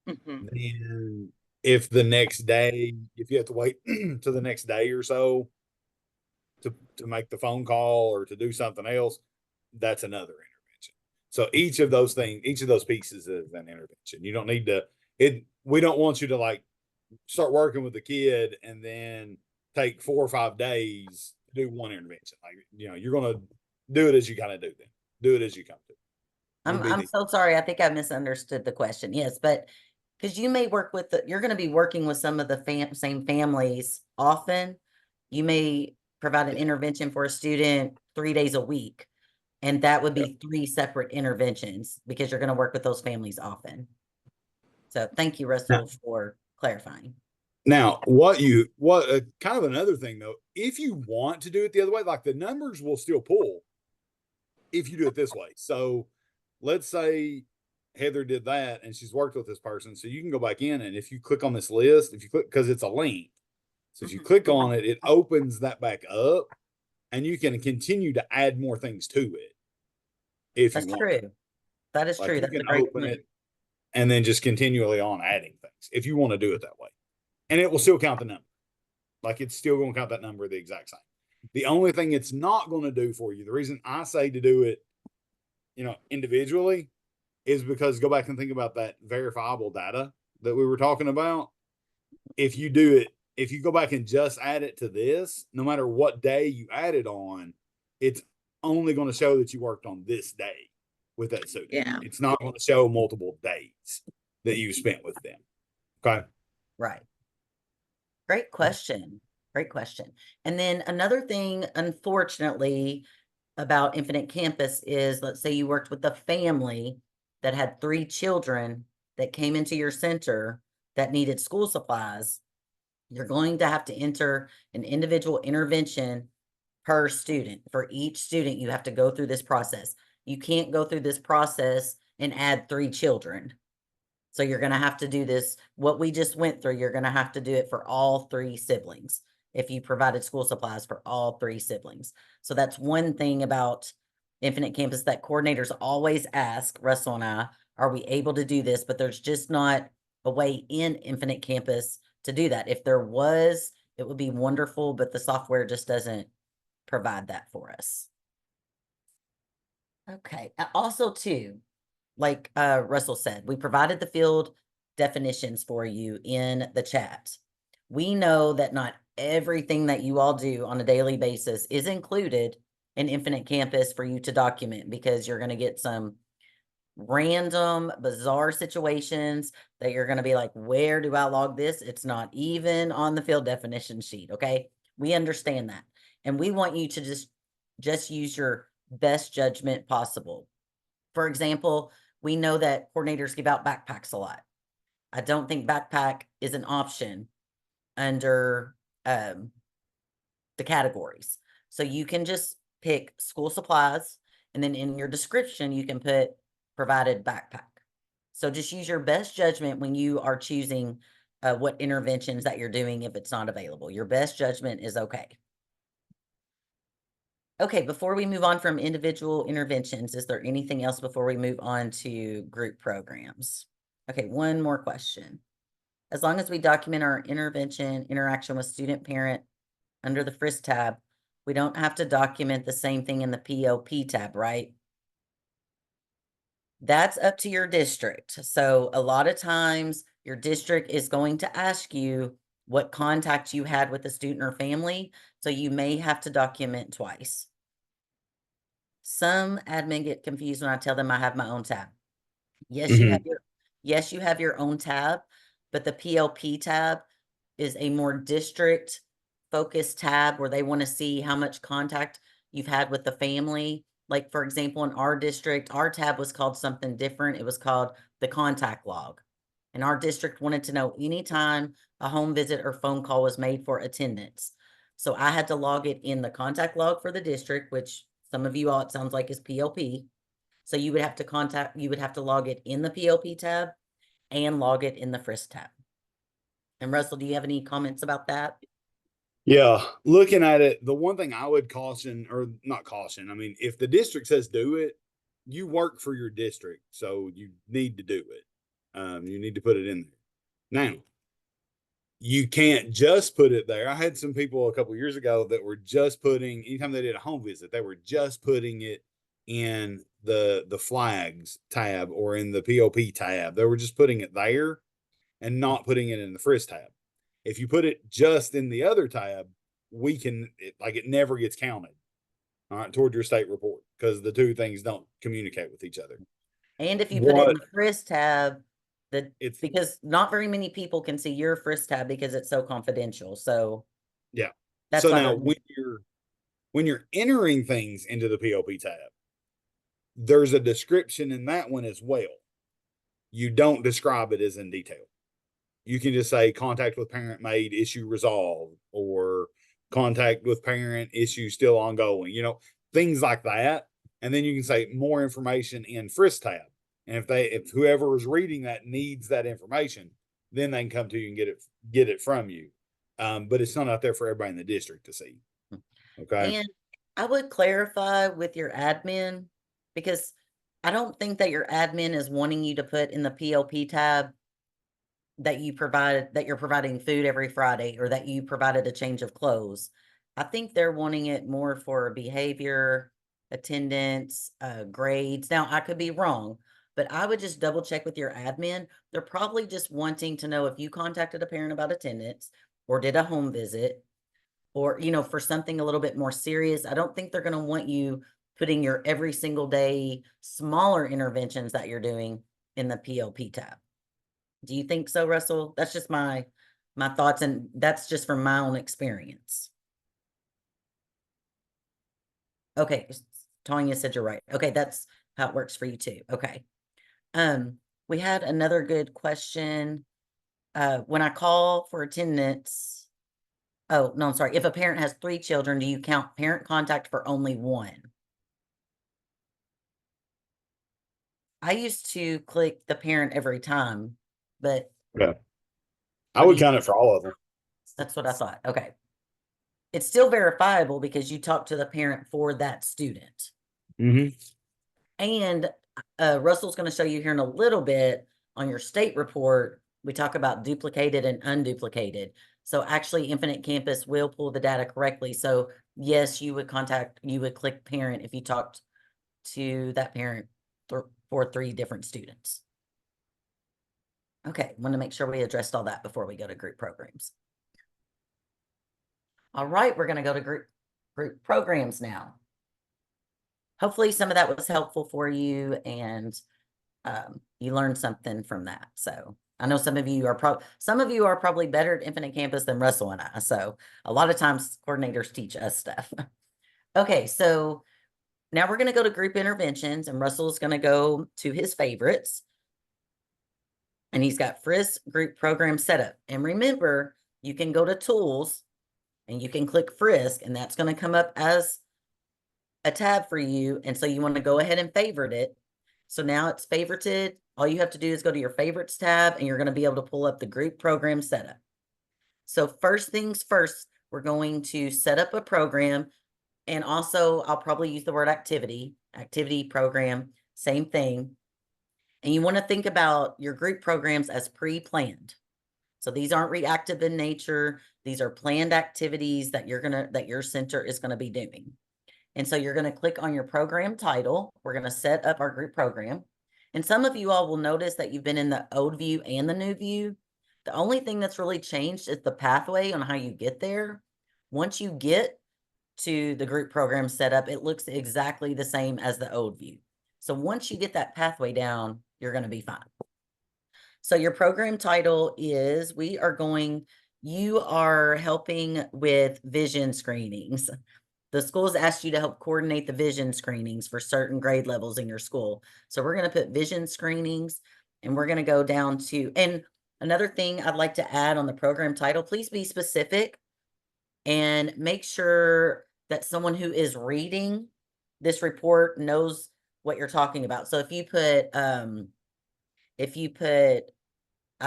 Mm-hmm. Then if the next day, if you have to wait to the next day or so to make the phone call or to do something else, that's another intervention. So each of those things, each of those pieces is an intervention. You don't need to it we don't want you to like start working with the kid and then take 4 or 5 days to do one intervention. Like, you're gonna do it as you kind of do them. Do it as you come to. Would be I'm the so sorry. I think I misunderstood the question. Yes, but because you may work with you're going to be working with some of the same families often. You may provide an yeah. intervention for a student 3 days a week, and that would Yeah. be 3 separate interventions because you're going to work with those families often. So thank you, Now, Russell, for clarifying. now what kind of another thing though, if you want to do it the other way, like the numbers will still pull if you do it this way. So let's say Heather did that and she's worked with this person. So you can go back in and if you click on this list, if you click, because it's a link. So if you Mhm. click on it, it opens that back up and you can continue to add more things to it if you That's want to. true. That is Like true. you That's can a great open point. it and then just continually on adding things if you want to do it that way. And it will still count the number. Like it's still going to count that number the exact same. The only thing it's not going to do for you, the reason I say to do it, individually is because go back and think about that verifiable data that we were talking about. If you do it, if you go back and just add it to this, no matter what day you add it on, it's only going to show that you worked on this day with that student. Yeah. It's not going to show multiple days that you spent with them. Okay. Right. Great question. Great question. And then another thing, unfortunately, about Infinite Campus is, let's say you worked with a family that had 3 children that came into your center that needed school supplies. You're going to have to enter an individual intervention per student. For each student, you have to go through this process. You can't go through this process and add 3 children. So you're going to have to do this. What we just went through, you're going to have to do it for all 3 siblings if you provided school supplies for all 3 siblings. So that's one thing about Infinite Campus that coordinators always ask Russell and I, are we able to do this? But there's just not a way in Infinite Campus to do that. If there was, it would be wonderful, but the software just doesn't provide that for us. Okay. Also, too, like Russell said, we provided the field definitions for you in the chat. We know that not everything that you all do on a daily basis is included in Infinite Campus for you to document, because you're going to get some random, bizarre situations that you're going to be like, where do I log this? It's not even on the field definition sheet. Okay. We understand that. And we want you to just use your best judgment possible. For example, we know that coordinators give out backpacks a lot. I don't think backpack is an option under the categories. So you can just pick school supplies, and then in your description, you can put provided backpack. So just use your best judgment when you are choosing what interventions that you're doing if it's not available. Your best judgment is okay. Okay, before we move on from individual interventions, is there anything else before we move on to group programs? Okay, one more question. As long as we document our intervention interaction with student parent under the FRYSC tab, we don't have to document the same thing in the POP tab, right? That's up to your district. So a lot of times your district is going to ask you what contact you had with the student or family. So you may have to document twice. Some admin get confused when I tell them I have my own tab. Yes, you have your own tab, but the PLP tab is a more district focused tab where they want to see how much contact you've had with the family. Like, for example, in our district, our tab was called something different. It was called the contact log. And our district wanted to know anytime a home visit or phone call was made for attendance. So I had to log it in the contact log for the district, which some of you all, it sounds like, is PLP. So you would have to log it in the PLP tab and log it in the FRYSC tab. And Russell, do you have any comments about that? Yeah, looking at it, the one thing I would caution, or not caution, I mean, if the district says do it, you work for your district, so you need to do it. You need to put it in there. Now, you can't just put it there. I had some people a couple years ago that were just putting, anytime they did a home visit, they were just putting it in the flags tab or in the POP tab. They were just putting it there and not putting it in the FRYSC tab. If you put it just in the other tab, it never gets counted, all right, toward your state report, because the two things don't communicate with each other. And if you put it in the FRYSC tab, because not very many people can see your FRYSC tab because it's so confidential. So yeah, that's so now when you're entering things into the POP tab, there's a description in that one as well. You don't describe it as in detail. You can just say contact with parent made, issue resolved, or contact with parent, issue still ongoing, things like that. And then you can say more information in FRYSC tab. And if whoever is reading that needs that information, then they can come to you and get it from you. But it's not out there for everybody in the district to see. Okay. And I would clarify with your admin, because I don't think that your admin is wanting you to put in the PLP tab that you're providing food every Friday, or that you provided a change of clothes. I think they're wanting it more for behavior, attendance, grades. Now, I could be wrong, but I would just double check with your admin. They're probably just wanting to know if you contacted a parent about attendance or did a home visit, or, for something a little bit more serious. I don't think they're going to want you putting your every single day smaller interventions that you're doing in the PLP tab. Do you think so, Russell? That's just my thoughts, and that's just from my own experience. Okay, Tanya said you're right. Okay, that's how it works for you too. Okay. We had another good question. When I call for attendance, oh, no, I'm sorry. If a parent has 3 children, do you count parent contact for only 1? I used to click the parent every time, but yeah, I would count it for all of them. That's what I thought. Okay. It's still verifiable because you talk to the parent for that student. Mm-hmm. And Russell's going to show you here in a little bit on your state report, we talk about duplicated and unduplicated. So actually Infinite Campus will pull the data correctly. So yes, you would click parent if you talked to that parent for 3 different students. Okay, want to make sure we addressed all that before we go to group programs. All right, we're going to go to group programs now. Hopefully some of that was helpful for you and you learned something from that. So I know some of you are probably better at Infinite Campus than Russell and I. So a lot of times coordinators teach us stuff. Okay, so now we're going to go to group interventions, and Russell's going to go to his favorites. And he's got FRYSC group program setup. And remember, you can go to tools and you can click FRYSC, and that's going to come up as a tab for you. And so you want to go ahead and favorite it. So now it's favorited. All you have to do is go to your favorites tab, and you're going to be able to pull up the group program setup. So first things first, we're going to set up a program. And also, I'll probably use the word activity program, same thing. And you want to think about your group programs as pre-planned. So these aren't reactive in nature. These are planned activities that your center is going to be doing. And so you're going to click on your program title. We're going to set up our group program. And some of you all will notice that you've been in the old view and the new view. The only thing that's really changed is the pathway on how you get there. Once you get to the group program setup, it looks exactly the same as the old view. So once you get that pathway down, you're going to be fine. So your program title is, you are helping with vision screenings. The school's asked you to help coordinate the vision screenings for certain grade levels in your school. So we're going to put vision screenings, and we're going to go down to, and another thing I'd like to add on the program title, please be specific and make sure that someone who is reading this report knows what you're talking about. So if you put, I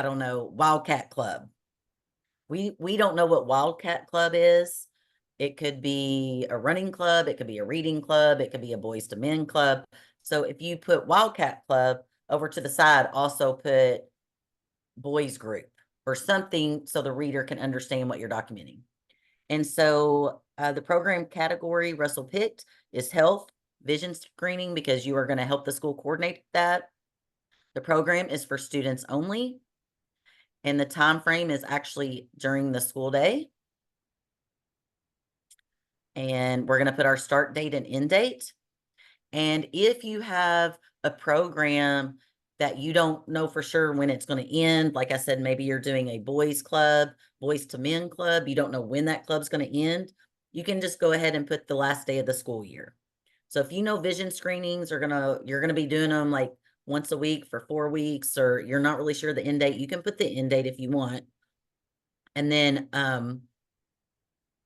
don't know, Wildcat Club, we don't know what Wildcat Club is. It could be a running club, it could be a reading club, it could be a boys to men club. So if you put Wildcat Club, over to the side, also put boys group or something so the reader can understand what you're documenting. And so the program category Russell picked is health vision screening, because you are going to help the school coordinate that. The program is for students only, and the time frame is actually during the school day. And we're going to put our start date and end date. And if you have a program that you don't know for sure when it's going to end, like I said, maybe you're doing a boys club, boys to men club, you don't know when that club's going to end, you can just go ahead and put the last day of the school year. So if you know vision screenings you're going to be doing them like once a week for 4 weeks, or you're not really sure the end date, you can put the end date if you want. And then,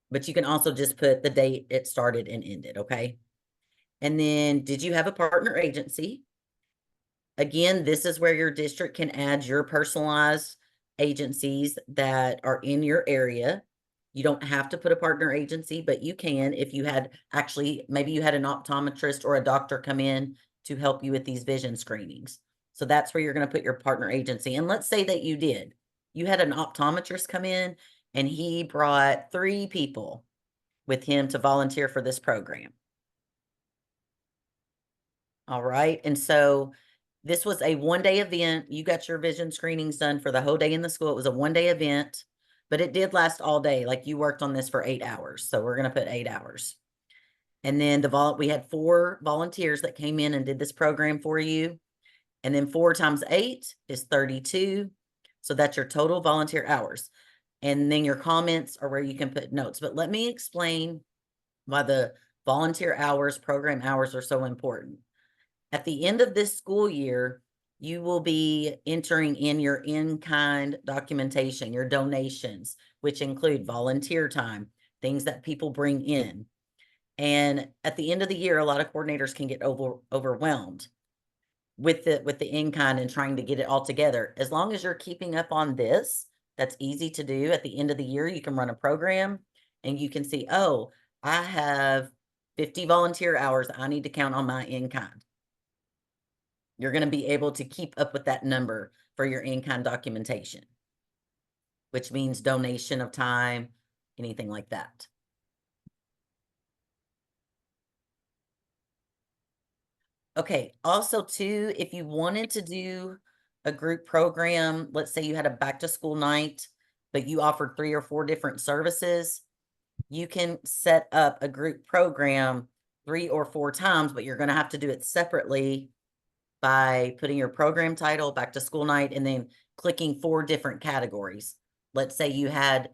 but you can also just put the date it started and ended, okay? And then, did you have a partner agency? Again, this is where your district can add your personalized agencies that are in your area. You don't have to put a partner agency, but you can if you had maybe you had an optometrist or a doctor come in to help you with these vision screenings. So that's where you're going to put your partner agency. And let's say that you did. You had an optometrist come in and he brought 3 people with him to volunteer for this program. All right. And so this was a 1-day event. You got your vision screenings done for the whole day in the school. It was a 1-day event, but it did last all day. Like you worked on this for 8 hours. So we're going to put 8 hours. And then we had 4 volunteers that came in and did this program for you. And then 4 times 8 is 32. So that's your total volunteer hours. And then your comments are where you can put notes. But let me explain why the volunteer hours, program hours are so important. At the end of this school year, you will be entering in your in-kind documentation, your donations, which include volunteer time, things that people bring in. And at the end of the year, a lot of coordinators can get overwhelmed with the in-kind and trying to get it all together. As long as you're keeping up on this, that's easy to do. At the end of the year, you can run a program and you can see, oh, I have 50 volunteer hours I need to count on my in-kind. You're going to be able to keep up with that number for your in-kind documentation, which means donation of time, anything like that. Okay, also too, if you wanted to do a group program, let's say you had a back to school night, but you offered 3 or 4 different services, you can set up a group program 3 or 4 times, but you're gonna have to do it separately by putting your program title, back to school night, and then clicking 4 different categories. Let's say you had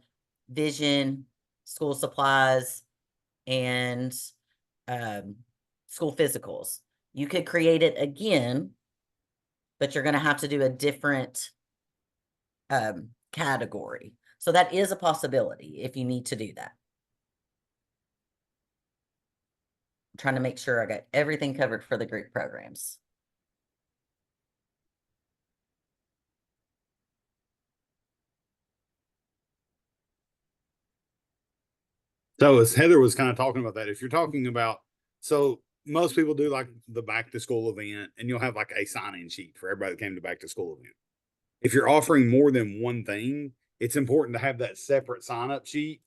vision, school supplies, and school physicals. You could create it again, but you're going to have to do a different category. So that is a possibility if you need to do that. I'm trying to make sure I got everything covered for the group programs. So as Heather was kind of talking about that, if you're talking about, so most people do like the back to school event, and you'll have like a sign-in sheet for everybody that came to back to school event. If you're offering more than one thing, it's important to have that separate sign-up sheet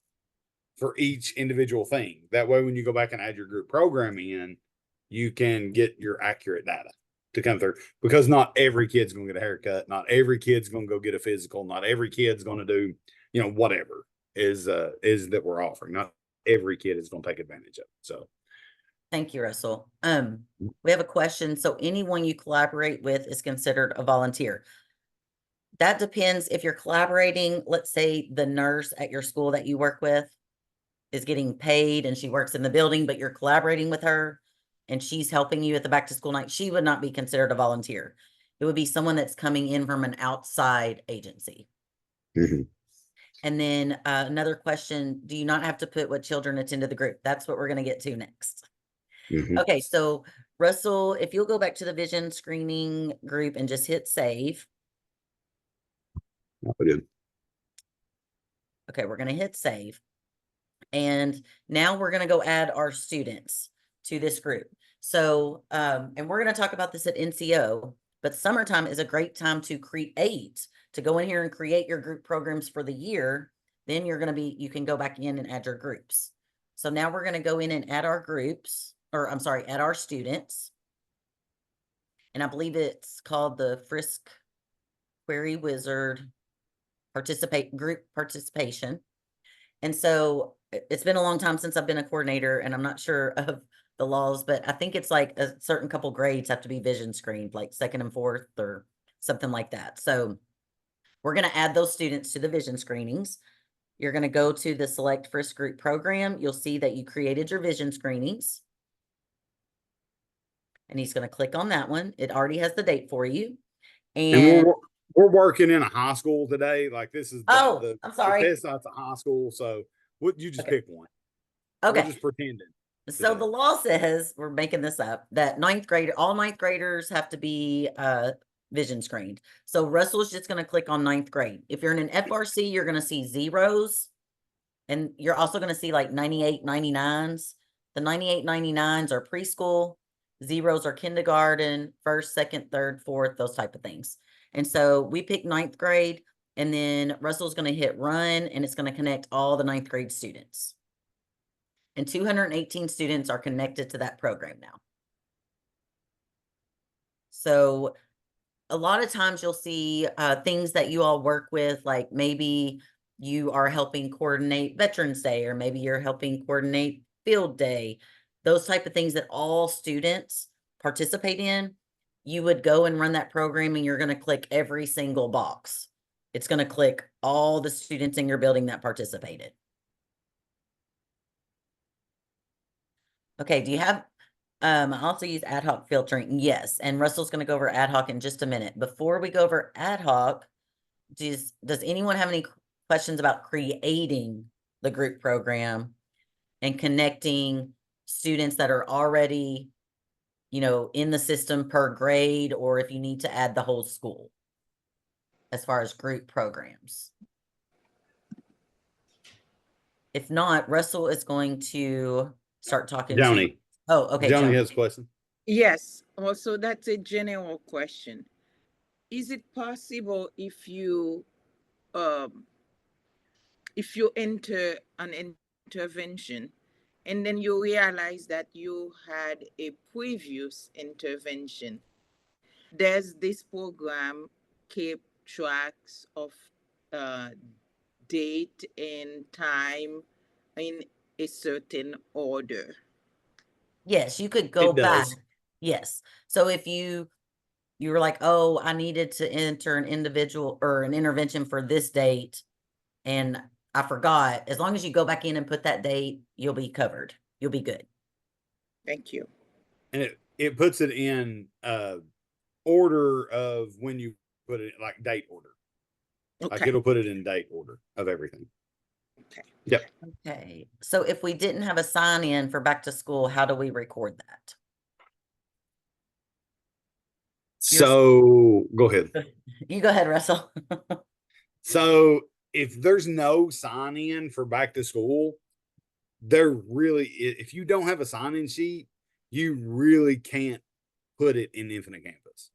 for each individual thing. That way, when you go back and add your group program in, you can get your accurate data to come through, because not every kid's going to get a haircut. Not every kid's going to go get a physical. Not every kid's going to do, whatever is that we're offering. Not every kid is going to take advantage of it. So Thank you, Russell. We have a question. So anyone you collaborate with is considered a volunteer. That depends if you're collaborating. Let's say the nurse at your school that you work with is getting paid and she works in the building, but you're collaborating with her and she's helping you at the back to school night. She would not be considered a volunteer. It would be someone that's coming in from an outside agency. And then another question, do you not have to put what children attended the group? That's what we're going to get to next. Okay, so Russell, if you'll go back to the vision screening group and just hit save. Okay, we're going to hit save. And now we're going to go add our students to this group. So, and we're going to talk about this at NCO, but summertime is a great time to go in here and create your group programs for the year. Then you can go back in and add your groups. So now we're going to go in and add our groups, or I'm sorry, add our students. And I believe it's called the FRYSC Query Wizard group participation. And so it's been a long time since I've been a coordinator, and I'm not sure of the laws, but I think it's like a certain couple grades have to be vision screened, like 2nd and 4th or something like that. So we're going to add those students to the vision screenings. You're going to go to the select FRYSC group program. You'll see that you created your vision screenings. And he's going to click on that one. It already has the date for you. And we're working in a high school today. Like this is I'm sorry. The test site's a high school. So what you just pick one. Okay. We're just pretending. So the law says, we're making this up, that all 9th graders have to be vision screened. So Russell's just going to click on 9th grade. If you're in an FRC, you're going to see zeros. And you're also going to see like 98, 99s. The 98, 99s are preschool. Zeros are kindergarten, 1st, 2nd, 3rd, 4th, those type of things. And so we pick 9th grade, and then Russell's going to hit run, and it's going to connect all the 9th grade students. And 218 students are connected to that program now. So a lot of times you'll see things that you all work with, like maybe you are helping coordinate Veterans Day, or maybe you're helping coordinate Field Day, those type of things that all students participate in. You would go and run that program, and you're going to click every single box. It's going to click all the students in your building that participated. Okay, do you have, I also use ad hoc filtering. Yes, and Russell's going to go over ad hoc in just a minute. Before we go over ad hoc, does anyone have any questions about creating the group program and connecting students that are already, in the system per grade, or if you need to add the whole school as far as group programs? If not, Russell is going to start talking to you. Oh, okay. Joni has a question. Yes. Also, that's a general question. Is it possible if you enter an intervention and then you realize that you had a previous intervention. Does this program keep tracks of uh, date and time in a certain order? Yes, you could go It back. does. Yes. So if you were like, oh, I needed to enter an individual or an intervention for this date and I forgot, as long as you go back in and put that date, you'll be covered. You'll be good. Thank you. And it puts it in order of when you put it, like date order. Like Okay. it'll put it in date order of everything. Okay. Yep. Okay. So if we didn't have a sign in for back to school, how do we record that? So go ahead. You go ahead, Russell. So if there's no sign in for back to school, there really, if you don't have a sign in sheet, you really can't put it in Infinite Campus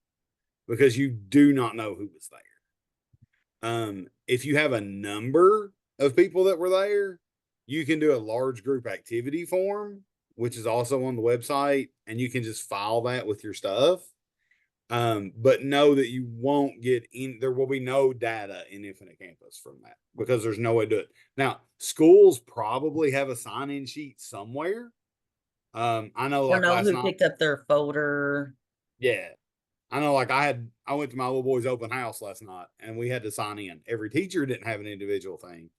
because you do not know who was there. If you have a number of people that were there, you can do a large group activity form, which is also on the website, and you can just file that with your stuff. But know that you won't get in, there will be no data in Infinite Campus from that because there's no way to do it. Now, schools probably have a sign-in sheet somewhere. I know Or like know last who night. picked up their folder. Yeah. I know like I went to my little boy's open house last night and we had to sign in. Every teacher didn't have an individual thing,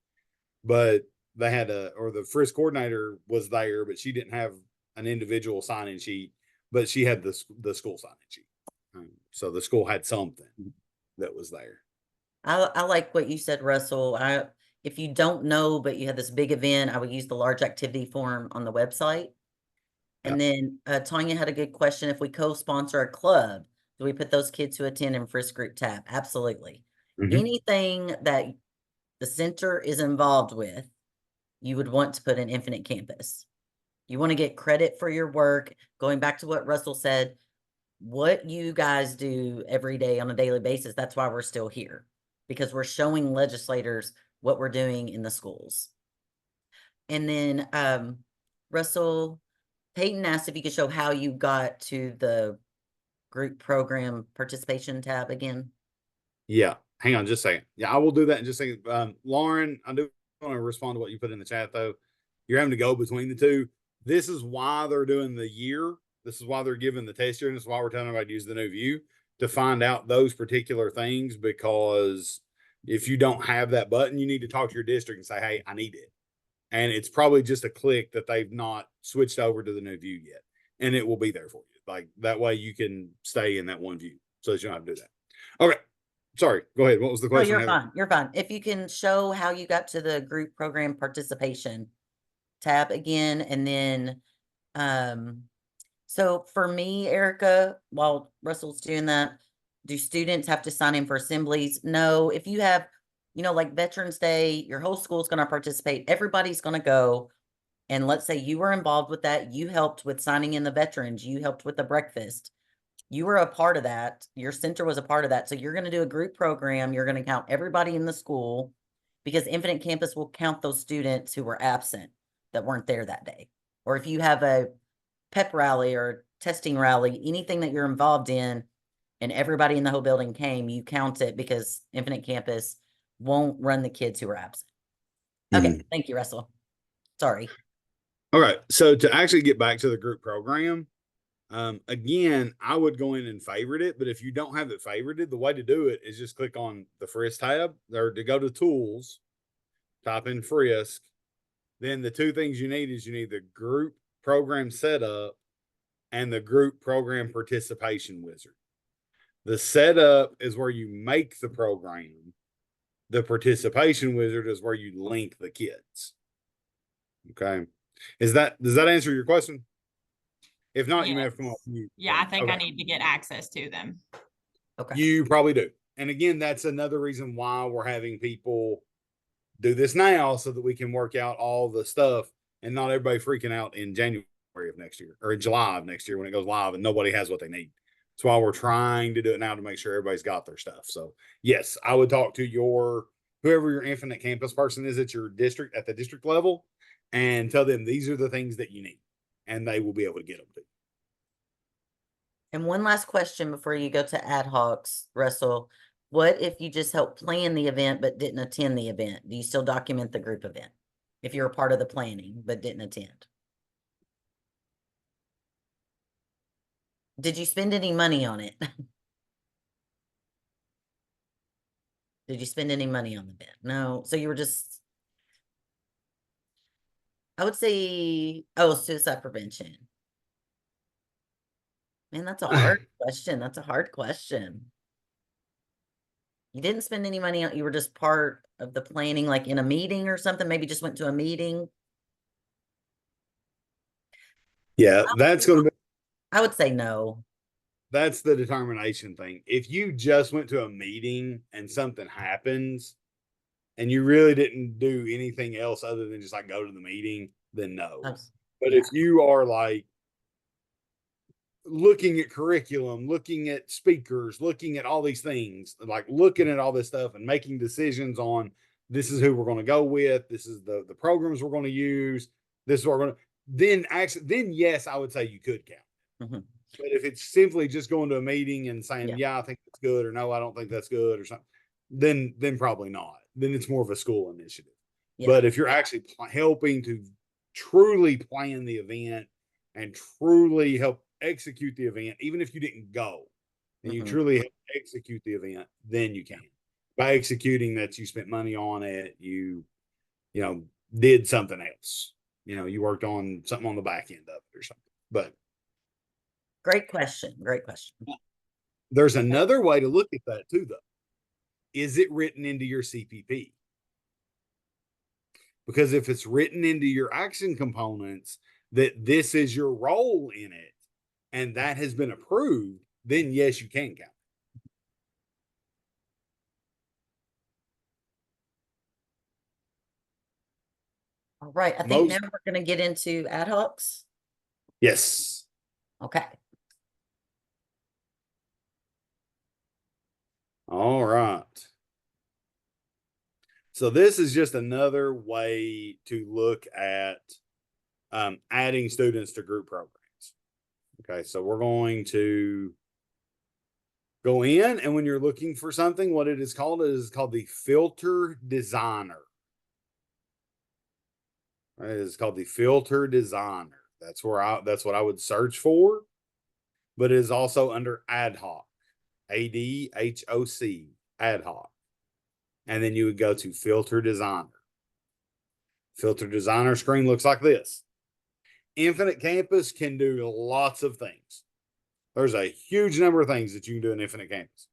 but they had or the FRYSC coordinator was there, but she didn't have an individual sign-in sheet, but she had the school sign-in sheet. So the school had something that was there. I like what you said, Russell. If you don't know, but you had this big event, I would use the large activity form on the website. And then Tanya had a good question. If we co-sponsor a club, do we put those kids who attend in FRYSC group tab? Absolutely. Anything that the center is involved with, you would want to put in Infinite Campus. You want to get credit for your work. Going back to what Russell said, what you guys do every day on a daily basis, that's why we're still here, because we're showing legislators what we're doing in the schools. And then Russell, Peyton asked if you could show how you got to the group program participation tab again. Yeah. Hang on just a second. Yeah, I will do that in just a second. Lauren, I do want to respond to what you put in the chat though. You're having to go between the two. This is why they're doing the year. This is why they're giving the test year. And this is why we're telling everybody to use the new view to find out those particular things, because if you don't have that button, you need to talk to your district and say, hey, I need it. And it's probably just a click that they've not switched over to the new view yet. And it will be there for you. Like that way you can stay in that one view so that you don't have to do that. Okay. Sorry. Go ahead. What was the question? No, you're fine. You're fine. If you can show how you got to the group program participation tab again, and then so for me, Erica, while Russell's doing that, do students have to sign in for assemblies? No. If you have, like Veterans Day, your whole school's going to participate. Everybody's going to go. And let's say you were involved with that. You helped with signing in the veterans. You helped with the breakfast. You were a part of that. Your center was a part of that. So you're going to do a group program. You're going to count everybody in the school, because Infinite Campus will count those students who were absent that weren't there that day. Or if you have a pep rally or testing rally, anything that you're involved in and everybody in the whole building came, you count it, because Infinite Campus won't run the kids who are absent. Okay. Thank you, Russell. Sorry. All right. So to actually get back to the group program, again, I would go in and favorite it, but if you don't have it favorited, the way to do it is just click on the FRYSC tab, or to go to tools, type in FRYSC. Then the two things you need is you need the group program setup and the group program participation wizard. The setup is where you make the program. The participation wizard is where you link the kids. Okay. Does that answer your question? If not, you may have to come up with Yeah, I think I need to get access to them. Okay. You probably do. And again, that's another reason why we're having people do this now, so that we can work out all the stuff and not everybody freaking out in January of next year or in July of next year when it goes live and nobody has what they need. That's why we're trying to do it now, to make sure everybody's got their stuff. So yes, I would talk to whoever your Infinite Campus person is at your district, at the district level, and tell them these are the things that you need, and they will be able to get them to you. And one last question before you go to ad hocs, Russell. What if you just helped plan the event but didn't attend the event? Do you still document the group event if you're a part of the planning but didn't attend? Did you spend any money on it? Did you spend any money on the event? No. So you were just, I would say, oh, suicide prevention. Man, that's a hard question. That's a hard question. You didn't spend any money on, you were just part of the planning, like in a meeting or something, maybe just went to a meeting. Yeah, that's going to be, I would say no. that's the determination thing. If you just went to a meeting and something happens and you really didn't do anything else other than just like go to the meeting, then no. But yeah. if you are like looking at curriculum, looking at speakers, looking at all these things, like looking at all this stuff and making decisions on this is who we're going to go with, this is the programs we're going to use, this is what we're going to, then yes, I would say you could count. Mm-hmm. But if it's simply just going to a meeting and saying, yeah, I think that's good, or no, I don't think that's good, or something, then probably not. Then it's more of a school initiative. Yeah. But if you're actually helping to truly plan the event and truly help execute the event, even if you didn't go, and you truly help execute the event, then you can. By executing that, you spent money on it, you did something else. You worked on something on the back end of it or something. But great question. Great question. There's another way to look at that too, though. Is it written into your CPP? Because if it's written into your action components that this is your role in it and that has been approved, then yes, you can count. All right. I think now we're going to get into ad hocs. Yes. Okay. All right. So this is just another way to look at adding students to group programs. Okay, so we're going to go in, and when you're looking for something, what it is called the filter designer. It is called the filter designer. That's what I would search for, but it is also under ad hoc, ADHOC, ad hoc. And then you would go to filter designer. Filter designer screen looks like this. Infinite Campus can do lots of things. There's a huge number of things that you can do in Infinite Campus.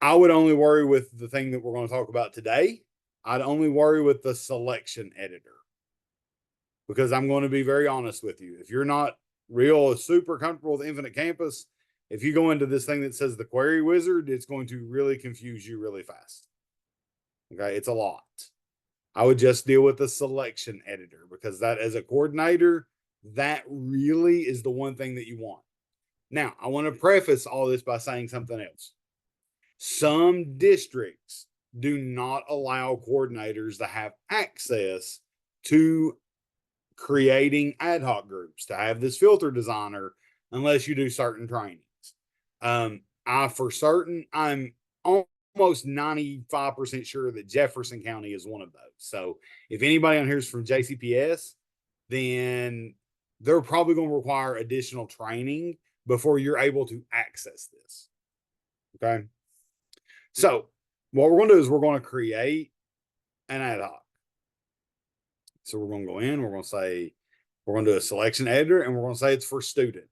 I would only worry with the thing that we're going to talk about today. I'd only worry with the selection editor, because I'm going to be very honest with you. If you're not super comfortable with Infinite Campus, if you go into this thing that says the query wizard, it's going to really confuse you really fast. Okay, it's a lot. I would just deal with the selection editor, because that, as a coordinator, that really is the one thing that you want. Now, I want to preface all this by saying something else. Some districts do not allow coordinators to have access to creating ad hoc groups, to have this filter designer, unless you do certain trainings. I'm almost 95% sure that Jefferson County is one of those. So if anybody on here is from JCPS, then they're probably going to require additional training before you're able to access this. Okay. So what we're going to do is we're going to create an ad hoc. So we're going to go in, we're going to say, we're going to do a selection editor, and we're going to say it's for student.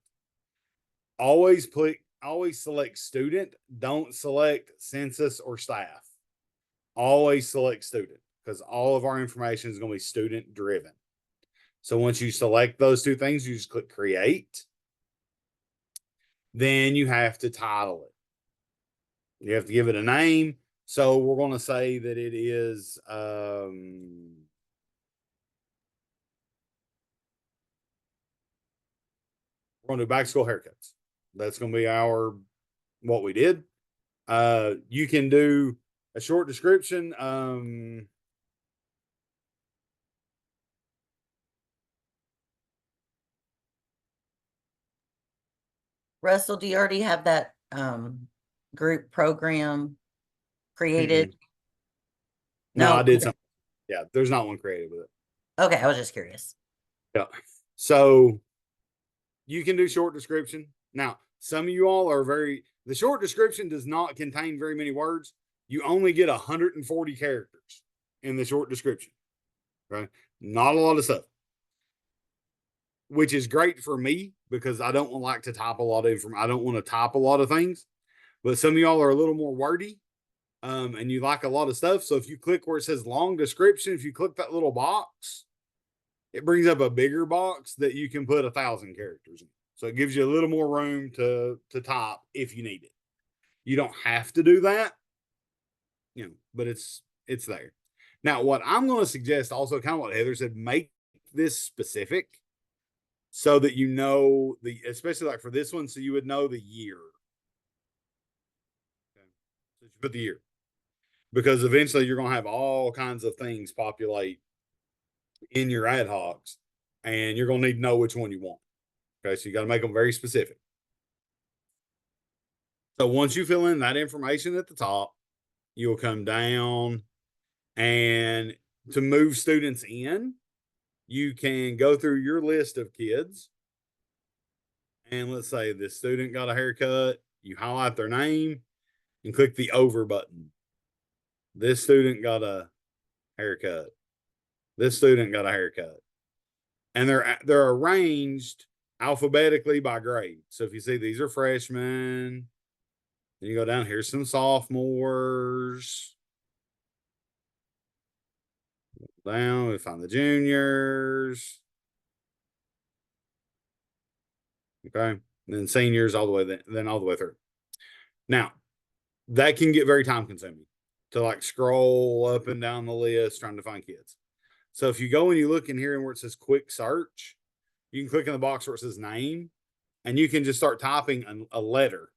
Always select student. Don't select census or staff. Always select student, because all of our information is going to be student driven. So once you select those two things, you just click create. Then you have to title it. You have to give it a name. So we're going to say that it is, we're going to do back to school haircuts. That's going to be what we did. You can do a short description. Russell, do you already have that group program created? No, I did Okay. something. Yeah, there's not one created with it. Okay, I was just curious. Yeah. So you can do short description. Now, some of you all are the short description does not contain very many words. You only get 140 characters in the short description, right? Not a lot of stuff, which is great for me because I don't like to type a lot of information. I don't want to type a lot of things, but some of y'all are a little more wordy, and you like a lot of stuff. So if you click where it says long description, if you click that little box, it brings up a bigger box that you can put 1,000 characters in. So it gives you a little more room to type if you need it. You don't have to do that, but it's there. Now, what I'm going to suggest also, kind of what Heather said, make this specific so that you know especially like for this one, so you would know the year. Okay. So you put the year, because eventually you're going to have all kinds of things populate in your ad hocs, and you're going to need to know which one you want. Okay, so you got to make them very specific. So once you fill in that information at the top, you'll come down, and to move students in, you can go through your list of kids. And let's say this student got a haircut. You highlight their name and click the over button. This student got a haircut. This student got a haircut. And they're arranged alphabetically by grade. So if you see these are freshmen, then you go down, here's some sophomores. Down, we find the juniors. Okay. And then seniors all the way then all the way through. Now, that can get very time consuming to like scroll up and down the list trying to find kids. So if you go and you look in here and where it says quick search, you can click in the box where it says name, and you can just start typing a letter.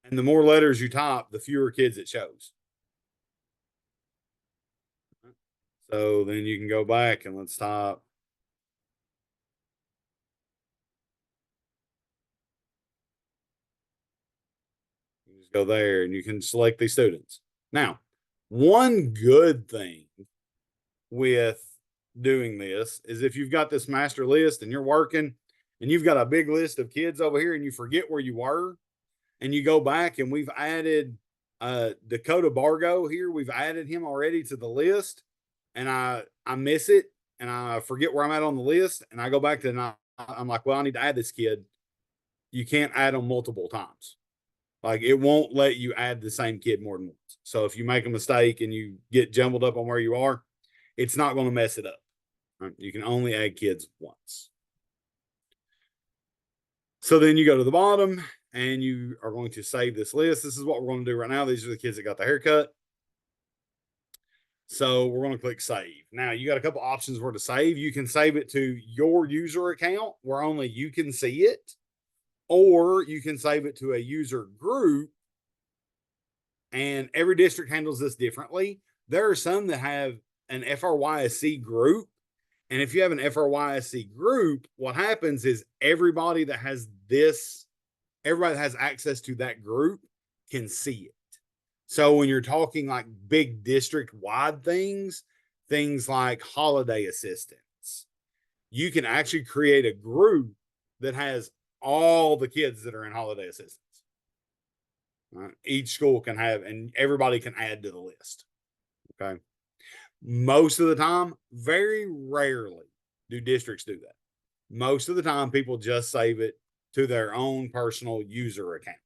And the more letters you type, the fewer kids it shows. So then you can go back and let's type. You just go there and you can select these students. Now, one good thing with doing this is if you've got this master list and you're working and you've got a big list of kids over here and you forget where you were, and you go back and we've added Dakota Bargo here. We've added him already to the list, and I miss it and I forget where I'm at on the list, and I go back to, and I'm like, well, I need to add this kid. You can't add them multiple times. Like it won't let you add the same kid more than once. So if you make a mistake and you get jumbled up on where you are, it's not going to mess it up. You can only add kids once. So then you go to the bottom and you are going to save this list. This is what we're going to do right now. These are the kids that got the haircut. So we're going to click save. Now you got a couple options where to save. You can save it to your user account where only you can see it, or you can save it to a user group. And every district handles this differently. There are some that have an FRYSC group. And if you have an FRYSC group, what happens is everybody that has access to that group can see it. So when you're talking like big district wide things like holiday assistance, you can actually create a group that has all the kids that are in holiday assistance. Right? Each school can have, and everybody can add to the list. Okay. Most of the time, very rarely do districts do that. Most of the time, people just save it to their own personal user account.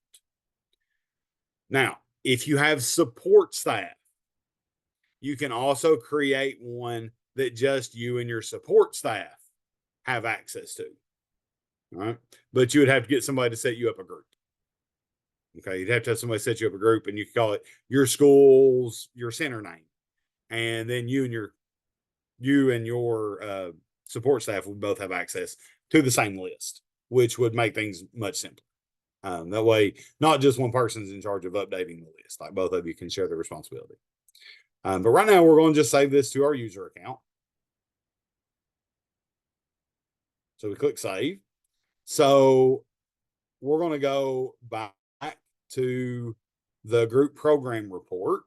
Now, if you have support staff, you can also create one that just you and your support staff have access to. All right. But you would have to get somebody to set you up a group. Okay. You'd have to have somebody set you up a group, and you can call it your school's, your center name. And then you and your support staff would both have access to the same list, which would make things much simpler. That way, not just one person's in charge of updating the list. Like both of you can share the responsibility. But right now, we're going to just save this to our user account. So we click save. So we're going to go back to the group program report.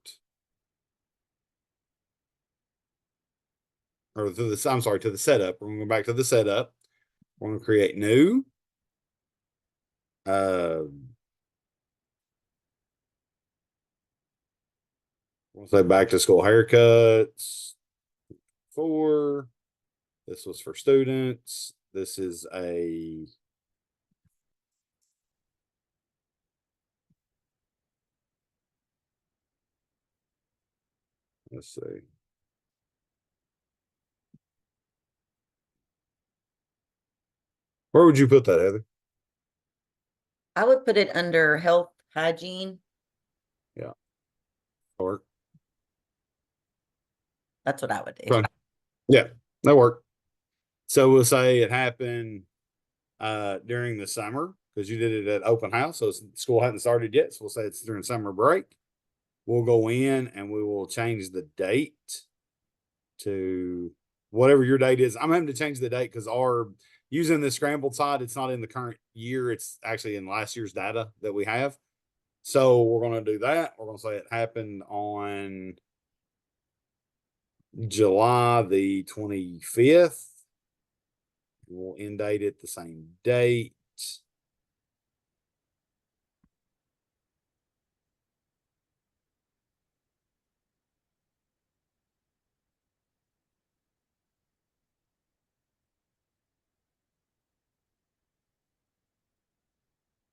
Or to the, I'm sorry, to the setup. We're going to go back to the setup. We're going to create new. We'll say back to school haircuts. This was for students. This is a let's see. Where would you put that, Heather? I would put it under health hygiene. Yeah. Or That's what I would do. okay. Yeah, that worked. So we'll say it happened during the summer because you did it at open house. So school hadn't started yet. So we'll say it's during summer break. We'll go in and we will change the date to whatever your date is. I'm having to change the date because our using the scrambled side, it's not in the current year. It's actually in last year's data that we have. So we're going to do that. We're going to say it happened on July the 25th. We'll end date it the same date.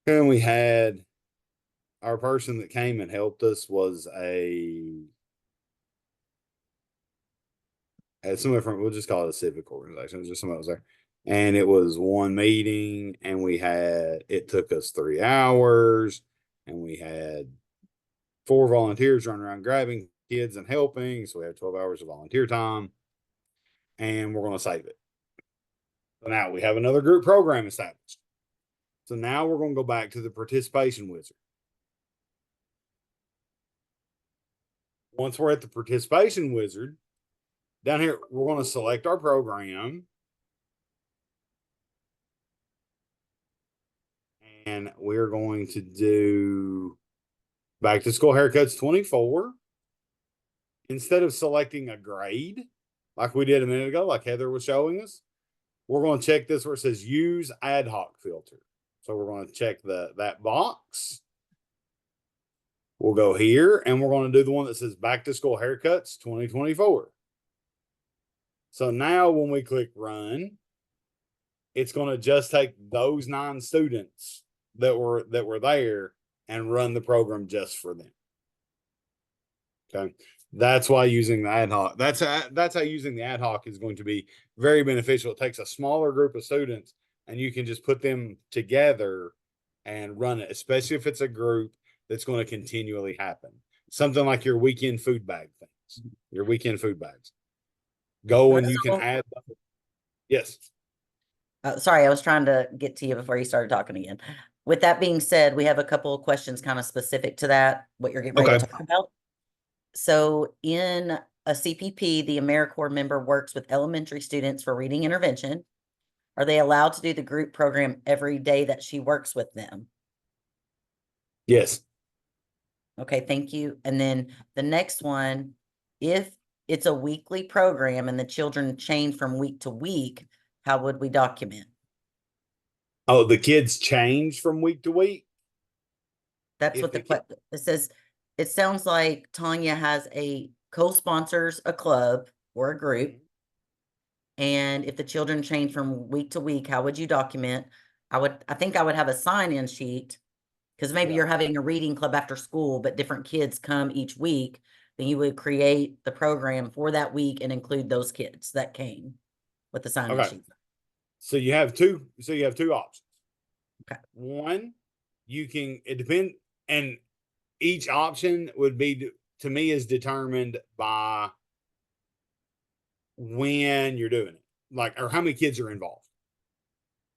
And we had our person that came and helped us was somebody from, we'll just call it a civic organization. It was just somebody was there. And it was one meeting and it took us 3 hours and we had 4 volunteers running around grabbing kids and helping. So we had 12 hours of volunteer time and we're going to save it. So now we have another group program established. So now we're going to go back to the participation wizard. Once we're at the participation wizard, down here, we're going to select our program. And we're going to do back to school haircuts 24. Instead of selecting a grade, like we did a minute ago, like Heather was showing us, we're going to check this where it says use ad hoc filter. So we're going to check that box. We'll go here and we're going to do the one that says back to school haircuts 2024. So now when we click run, it's going to just take those 9 students that were there and run the program just for them. Okay. That's why using the ad hoc, that's how using the ad hoc is going to be very beneficial. It takes a smaller group of students and you can just put them together and run it, especially if it's a group that's going to continually happen. Something like your weekend food bag things, your weekend food bags. Go and you can add. Yes. Sorry, I was trying to get to you before you started talking again. With that being said, we have a couple of questions kind of specific to that, what you're getting ready to talk about. So in a CPP, the AmeriCorps member works with elementary students for reading intervention. Are they allowed to do the group program every day that she works with them? Yes. Okay, thank you. And then the next one, if it's a weekly program and the children change from week to week, how would we document? Oh, the kids change from week to week? That's If what the it says. It sounds like Tanya has co-sponsors a club or a group. And if the children change from week to week, how would you document? I think I would have a sign-in sheet because maybe you're having a reading club after school, but different kids come each week. Then you would create the program for that week and include those kids that came with the sign-in sheet. So you have two options. Okay. One, it depends, and each option would be, to me, is determined by when you're doing it, like, or how many kids are involved.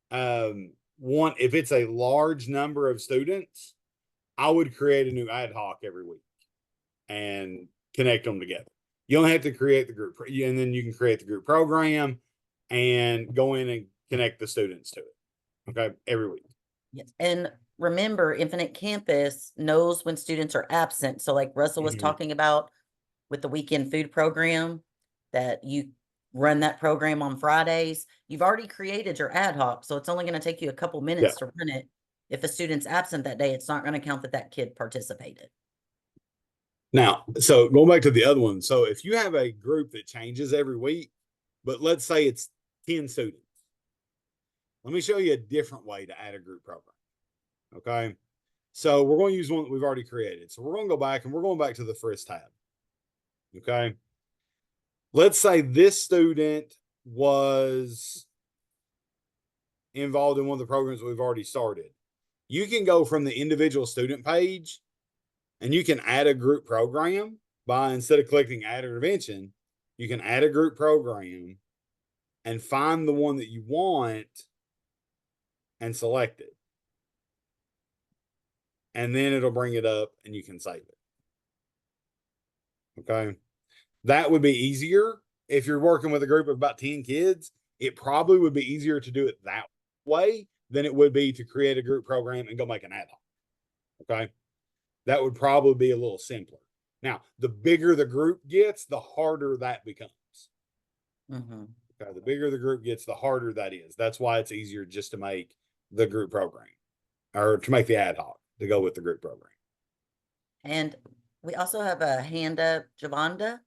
One, if it's a large number of students, I would create a new ad hoc every week and connect them together. You don't have to create the group, and then you can create the group program and go in and connect the students to it. Okay, every week. Yes. And remember, Infinite Campus knows when students are absent. So like Russell was Mhm. talking about with the weekend food program, that you run that program on Fridays, you've already created your ad hoc. So it's only going to take you a couple minutes to run it. If a student's absent that day, it's not going to count that kid participated. Now, so going back to the other one. So if you have a group that changes every week, but let's say it's 10 students, let me show you a different way to add a group program. Okay. So we're going to use one that we've already created. So we're going to go back and we're going back to the FRYSC tab. Okay. Let's say this student was involved in one of the programs we've already started. You can go from the individual student page and you can add a group program by, instead of clicking add intervention, you can add a group program and find the one that you want and select it. And then it'll bring it up and you can save it. Okay. That would be easier. If you're working with a group of about 10 kids, it probably would be easier to do it that way than it would be to create a group program and go make an ad hoc. Okay. That would probably be a little simpler. Now, the bigger the group gets, the harder that becomes. Mm-hmm. Okay. The bigger the group gets, the harder that is. That's why it's easier just to make the group program or to make the ad hoc to go with the group program. And we also have a hand up, Javonda.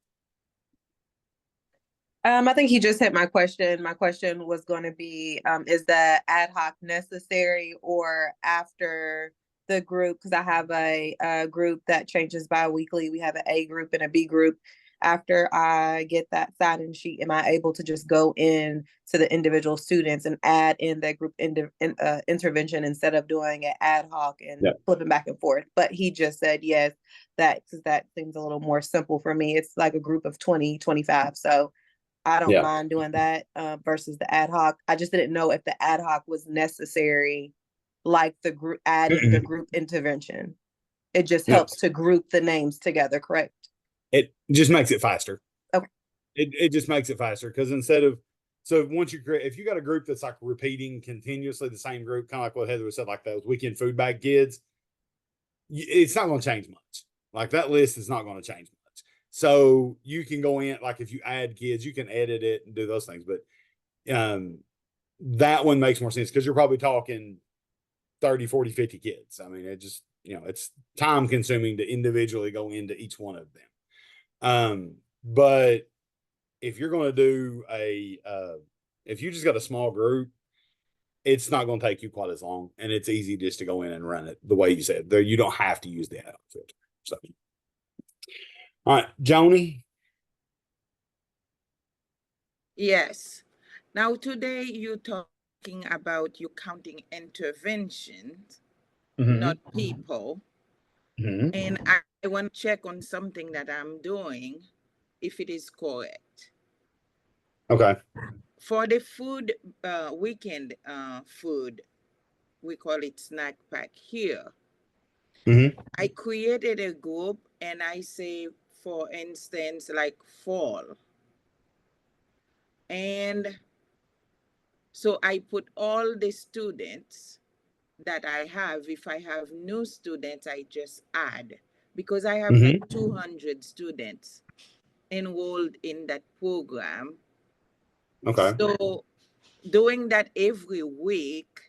I think he just hit my question. My question was going to be, is the ad hoc necessary or after the group? Because I have a group that changes bi-weekly. We have an A group and a B group. After I get that sign-in sheet, am I able to just go in to the individual students and add in that group intervention instead of doing an ad hoc and flipping back and forth? But he just said yes, that seems a little more simple for me. It's like a group of 20, 25. So I don't mind doing that versus the ad hoc. I just didn't know if the ad hoc was necessary, like the group adding the group intervention. It just helps to group the names together, correct? It just makes it faster. Okay. It just makes it faster because instead of, so once you create, if you got a group that's like repeating continuously the same group, kind of like what Heather said, like those weekend food bag kids, it's not going to change much. Like that list is not going to change much. So you can go in, like if you add kids, you can edit it and do those things. But that one makes more sense because you're probably talking 30, 40, 50 kids. I mean, it just, it's time consuming to individually go into each one of them. But if you're going to do if you just got a small group, it's not going to take you quite as long, and it's easy just to go in and run it the way you said. There, you don't have to use the ad hoc filter. So, all right, Joni. Yes. Now today you're talking about you counting interventions, not people. And I want to check on something that I'm doing, if it is correct. Okay. For the food, weekend food, we call it snack pack here. I created a group and I say, for instance, like fall. And so I put all the students that I have. If I have new students, I just add, because I have like 200 students enrolled in that program. Okay. So doing that every week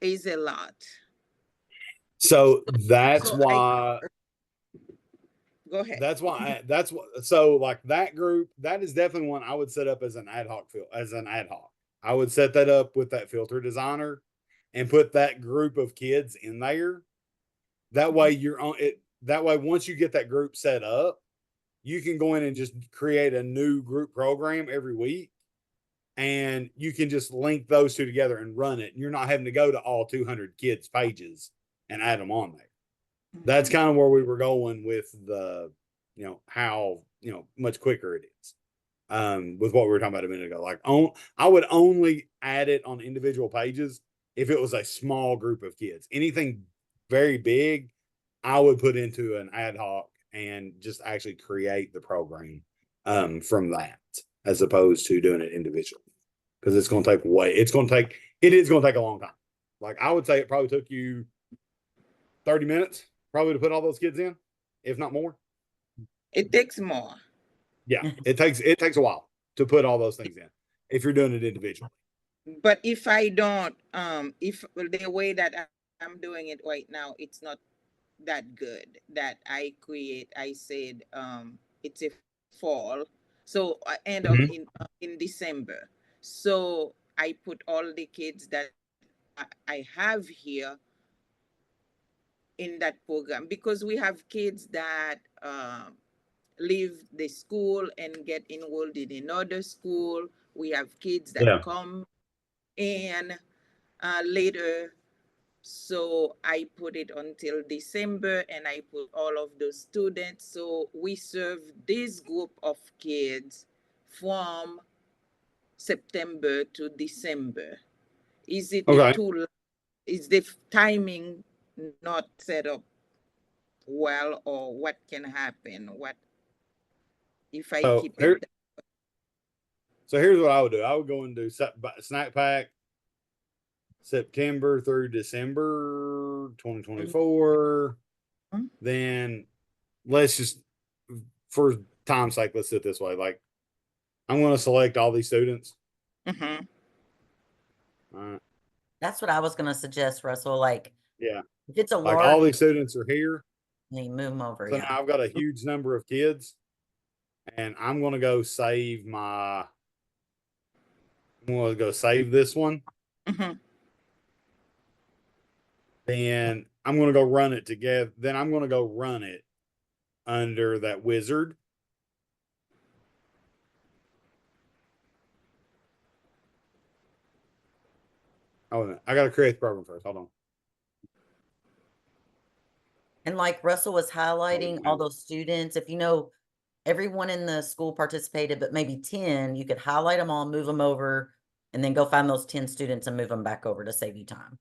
is a lot. So that's why. Go ahead. That's why. That's what. So like that group, that is definitely one I would set up as an ad hoc I would set that up with that filter designer and put that group of kids in there. That way you're on it. That way, once you get that group set up, you can go in and just create a new group program every week. And you can just link those two together and run it. And you're not having to go to all 200 kids' pages and add them on there. That's kind of where we were going with the, how, much quicker it is. With what we were talking about a minute ago. Like I would only add it on individual pages if it was a small group of kids. Anything very big, I would put into an ad hoc and just actually create the program from that, as opposed to doing it individually. Because it's going to take It is going to take a long time. Like I would say it probably took you 30 minutes probably to put all those kids in, if not more. It takes more. Yeah, it takes a while to put all those things in if you're doing it individually. But if I don't, if the way that I'm doing it right now, it's not that good that I said, it's a fall. So I end up in December. So I put all the kids that I have here in that program because we have kids that leave the school and get enrolled in another school. We have kids that come in later. So I put it until December and I put all of those students. So we serve this group of kids from September to December. Is it too, is the timing not set up well, or what can happen? What if I keep it? So here's what I would do. I would go and do snack pack September through December 2024. Then let's just, for time's sake, let's do it this way. Like I'm going to select all these students. All right. That's what I was going to suggest, Russell. Like, yeah, if it's a like large, all these students are here. you move them over. So now I've got a huge number of kids, and I'm going to go save my. I'm going to go save this one. Then I'm going to go run it together. Then I'm going to go run it under that wizard. Oh, I got to create the program first. Hold on. And like Russell was highlighting all those students, if you know everyone in the school participated, but maybe 10, you could highlight them all, move them over, and then go find those 10 students and move them back over to save you time.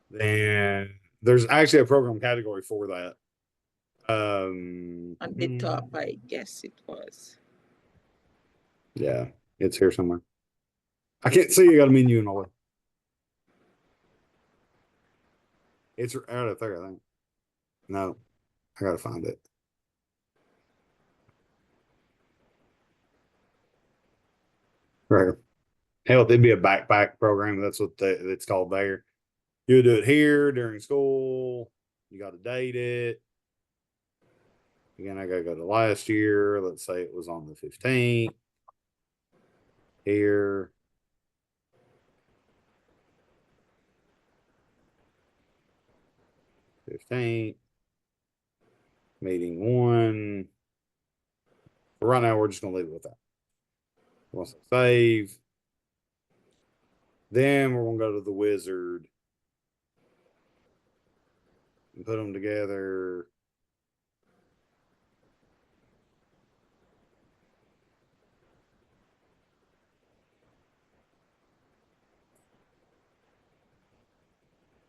Then there's actually a program category for that. On the top, I guess it was. Yeah, it's here somewhere. I can't see. You got a menu and all that. It's out of there, I think. No, I gotta find it. Right. Hell, it'd be a backpack program. That's what it's called there. You do it here during school. You got to date it. Again, I gotta go to last year. Let's say it was on the 15th. Here. Meeting 1. For right now, we're just gonna leave it with that. Once I save, then we're gonna go to the wizard and put them together.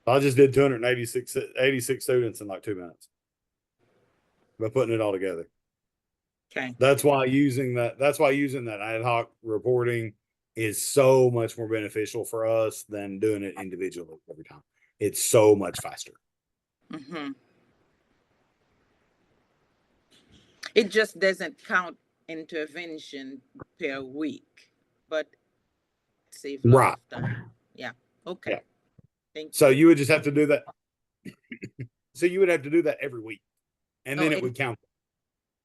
I just did 86 students in like 2 minutes by putting it all together. Okay. That's why using that ad hoc reporting is so much more beneficial for us than doing it individually every time. It's so much faster. It just doesn't count intervention per week, but save a lot of time. Yeah. Okay. Yeah. Thank so you. you would just have to do that. So you would have to do that every week, and then it would count.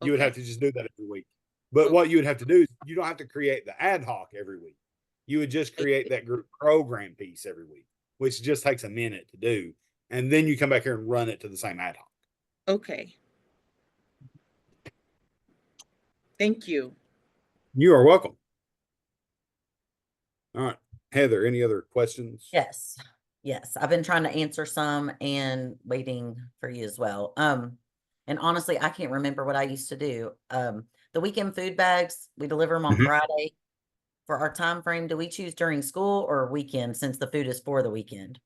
You would have to just do that every week. But what you would have to do is you don't have to create the ad hoc every week. You would just create that group program piece every week, which just takes a minute to do. And then you come back here and run it to the same ad hoc. Okay. Thank you. You are welcome. All right. Heather, any other questions? Yes. Yes. I've been trying to answer some and waiting for you as well. And honestly, I can't remember what I used to do. The weekend food bags, we deliver them on Friday. For our time frame, do we choose during school or weekend since the food is for the weekend?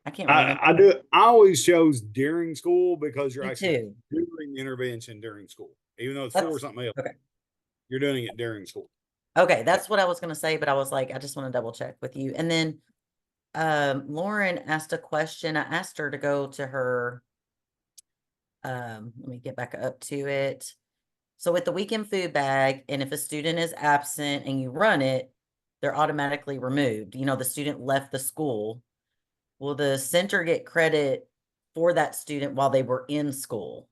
I can't remember. I always chose during school because you're Me actually too. doing intervention during school, even though it's for something else. Okay. You're doing it during school. Okay, that's what I was gonna say, but I was like, I just want to double check with you. And then Lauren asked a question. I asked her to go to her, let me get back up to it. So with the weekend food bag, and if a student is absent and you run it, they're automatically removed. You know, the student left the school. Will the center get credit for that student while they were in school?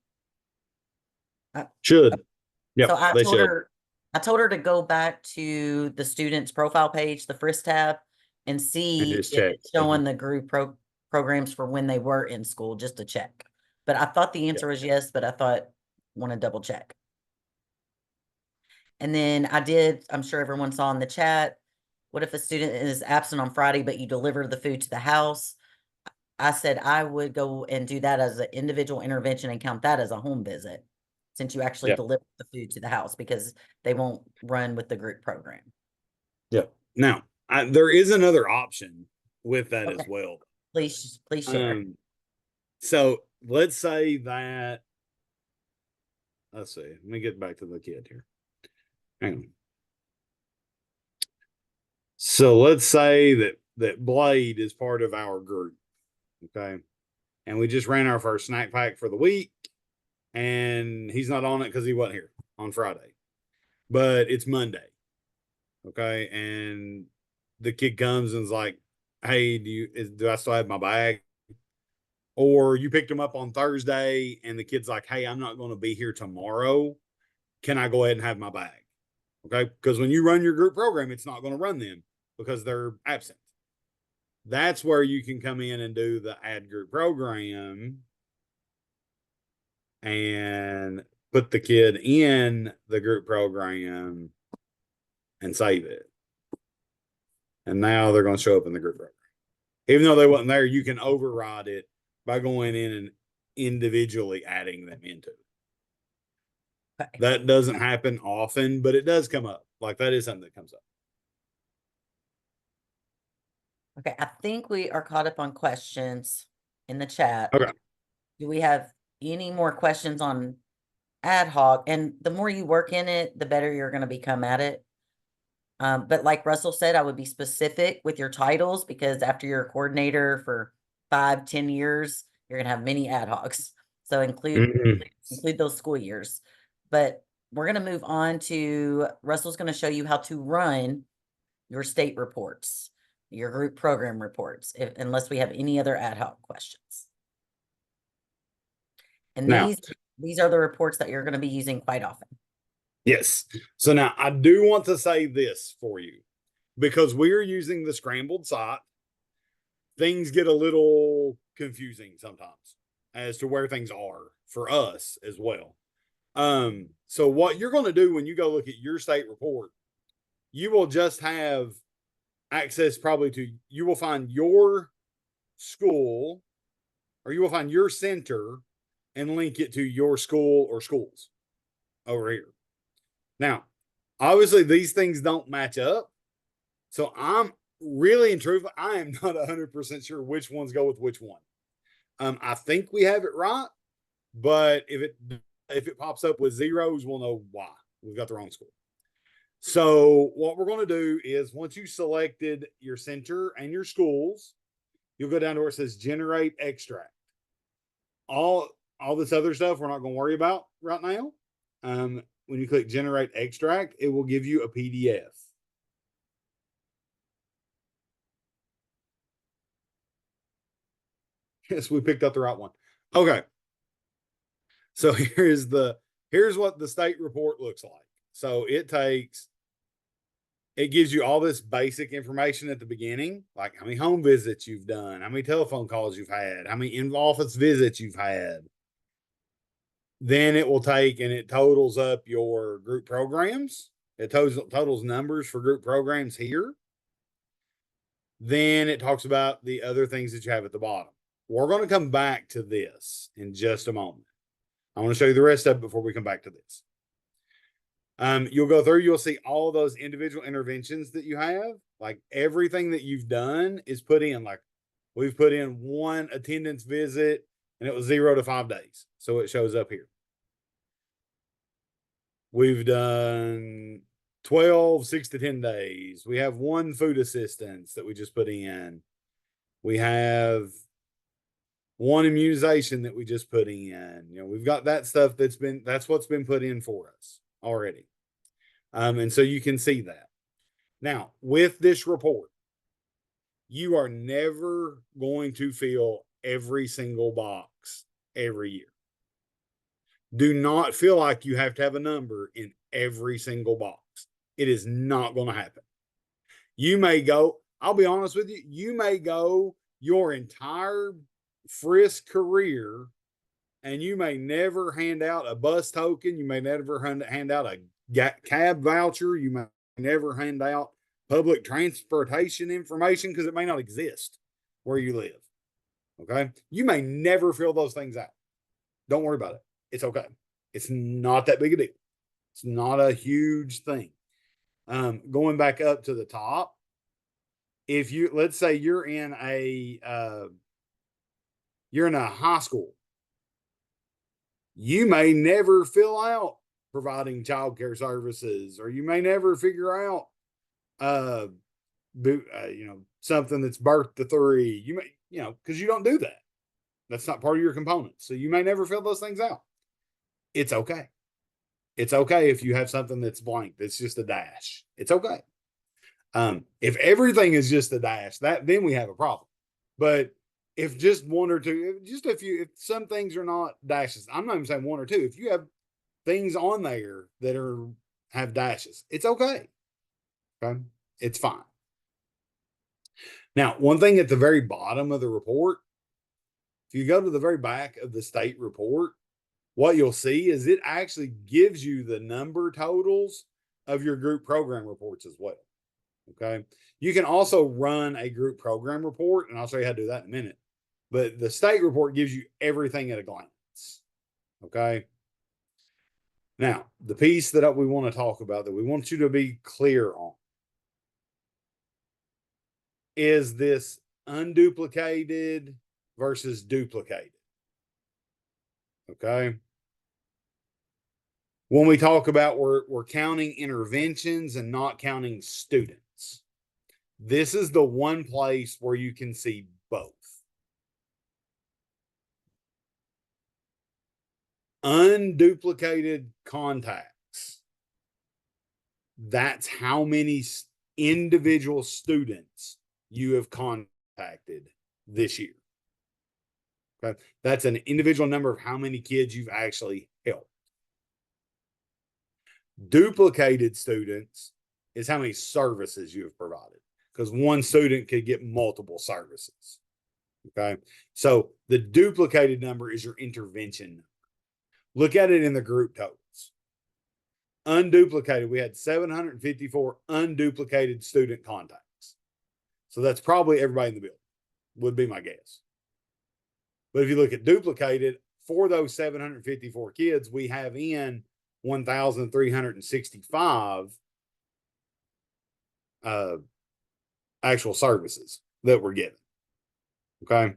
Should. Yep, So they should. I told her to go back to the student's profile page, the FRYSC tab, and see just if check. it's showing the group programs for when they were in school, just to check. But I thought the answer was yes, but I thought, want to double check. And then I'm sure everyone saw in the chat, what if a student is absent on Friday, but you deliver the food to the house? I said I would go and do that as an individual intervention and count that as a home visit, since you actually deliver the food to the house, because they won't run with the group program. Yeah. Now, there is another option with that as well. Please share. So let's say that, let's see, let me get back to the kid here. Hang on. So let's say that Blade is part of our group. Okay. And we just ran our first snack pack for the week, and he's not on it because he wasn't here on Friday, but it's Monday. Okay. And the kid comes and is like, hey, do I still have my bag? Or you picked him up on Thursday and the kid's like, hey, I'm not going to be here tomorrow. Can I go ahead and have my bag? Okay. Because when you run your group program, it's not going to run them because they're absent. That's where you can come in and do the add group program and put the kid in the group program and save it. And now they're going to show up in the group program. Even though they wasn't there, you can override it by going in and individually adding them into it. Okay. That doesn't happen often, but it does come up. Like, that is something that comes up. Okay, I think we are caught up on questions in the chat. Okay. Do we have any more questions on ad hoc? And the more you work in it, the better you're going to become at it. But like Russell said, I would be specific with your titles, because after you're a coordinator for 5-10 years, you're going to have many ad hocs. So include those school years. But we're going to move on to, Russell's going to show you how to run your state reports, your group program reports, unless we have any other ad hoc questions. And now, these are the reports that you're going to be using quite often. Yes. So now I do want to say this for you, because we're using the scrambled site. Things get a little confusing sometimes as to where things are for us as well. So what you're going to do when you go look at your state report, you will just have access probably to, you will find your school, or you will find your center and link it to your school or schools over here. Now, obviously these things don't match up. So I'm really and truthfully, I am not 100% sure which ones go with which one. I think we have it right, but if it pops up with zeros, we'll know why. We've got the wrong school. So what we're going to do is, once you selected your center and your schools, you'll go down to where it says generate extract. All this other stuff we're not going to worry about right now. When you click generate extract, it will give you a PDF. Yes, we picked up the right one. Okay. So here's what the state report looks like. So it gives you all this basic information at the beginning, like how many home visits you've done, how many telephone calls you've had, how many in-office visits you've had. Then it will take and it totals up your group programs. It totals numbers for group programs here. Then it talks about the other things that you have at the bottom. We're going to come back to this in just a moment. I want to show you the rest of it before we come back to this. You'll go through, you'll see all those individual interventions that you have. Like, everything that you've done is put in. Like, we've put in one attendance visit and it was 0 to 5 days. So it shows up here. We've done 12, 6 to 10 days. We have 1 food assistance that we just put in. We have 1 immunization that we just put in. You know, we've got that stuff that's what's been put in for us already. And so you can see that. Now, with this report, you are never going to fill every single box every year. Do not feel like you have to have a number in every single box. It is not going to happen. You may go, I'll be honest with you, you may go your entire FRYSC career and you may never hand out a bus token. You may never hand out a cab voucher. You may never hand out public transportation information because it may not exist where you live. Okay. You may never fill those things out. Don't worry about it. It's okay. It's not that big a deal. It's not a huge thing. Going back up to the top, if you, let's say you're in a high school, you may never fill out providing childcare services, or you may never figure out, something that's birth to 3. You may, because you don't do that. That's not part of your components. So you may never fill those things out. It's okay. It's okay if you have something that's blank, that's just a dash. It's okay. If everything is just a dash, then we have a problem. But if just 1 or 2, if some things are not dashes, I'm not even saying 1 or 2. If you have things on there that have dashes, it's okay. Okay. It's fine. Now, one thing at the very bottom of the report, if you go to the very back of the state report, what you'll see is it actually gives you the number totals of your group program reports as well. Okay. You can also run a group program report, and I'll show you how to do that in a minute. But the state report gives you everything at a glance. Okay. Now, the piece that we want to talk about, that we want you to be clear on, is this unduplicated versus duplicated. Okay. When we talk about we're counting interventions and not counting students, this is the one place where you can see both. Unduplicated contacts, that's how many individual students you have contacted this year. Okay. That's an individual number of how many kids you've actually helped. Duplicated students is how many services you have provided, because one student could get multiple services. Okay. So the duplicated number is your intervention number. Look at it in the group totals. Unduplicated, we had 754 unduplicated student contacts. So that's probably everybody in the building, would be my guess. But if you look at duplicated, for those 754 kids, we have in 1,365 actual services that were given. Okay.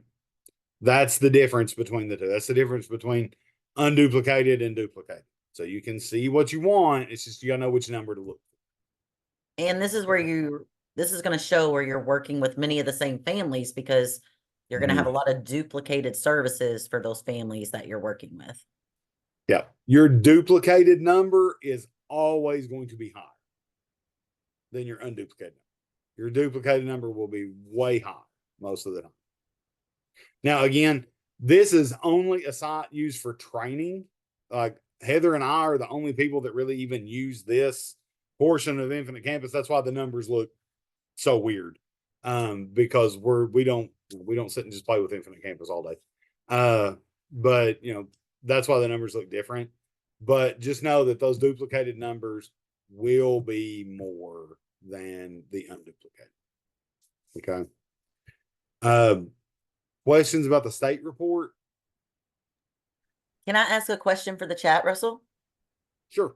That's the difference between the two. That's the difference between unduplicated and duplicated. So you can see what you want. It's just you gotta know which number to look for. And this is where this is going to show where you're working with many of the same families, because you're going to have a lot of duplicated services for those families that you're working with. Yeah. Your duplicated number is always going to be higher than your unduplicated number. Your duplicated number will be way higher most of the time. Now, again, this is only a site used for training. Like Heather and I are the only people that really even use this portion of Infinite Campus. That's why the numbers look so weird. Because we don't sit and just play with Infinite Campus all day. But that's why the numbers look different. But just know that those duplicated numbers will be more than the unduplicated. Okay. Questions about the state report? Can I ask a question for the chat, Russell? Sure.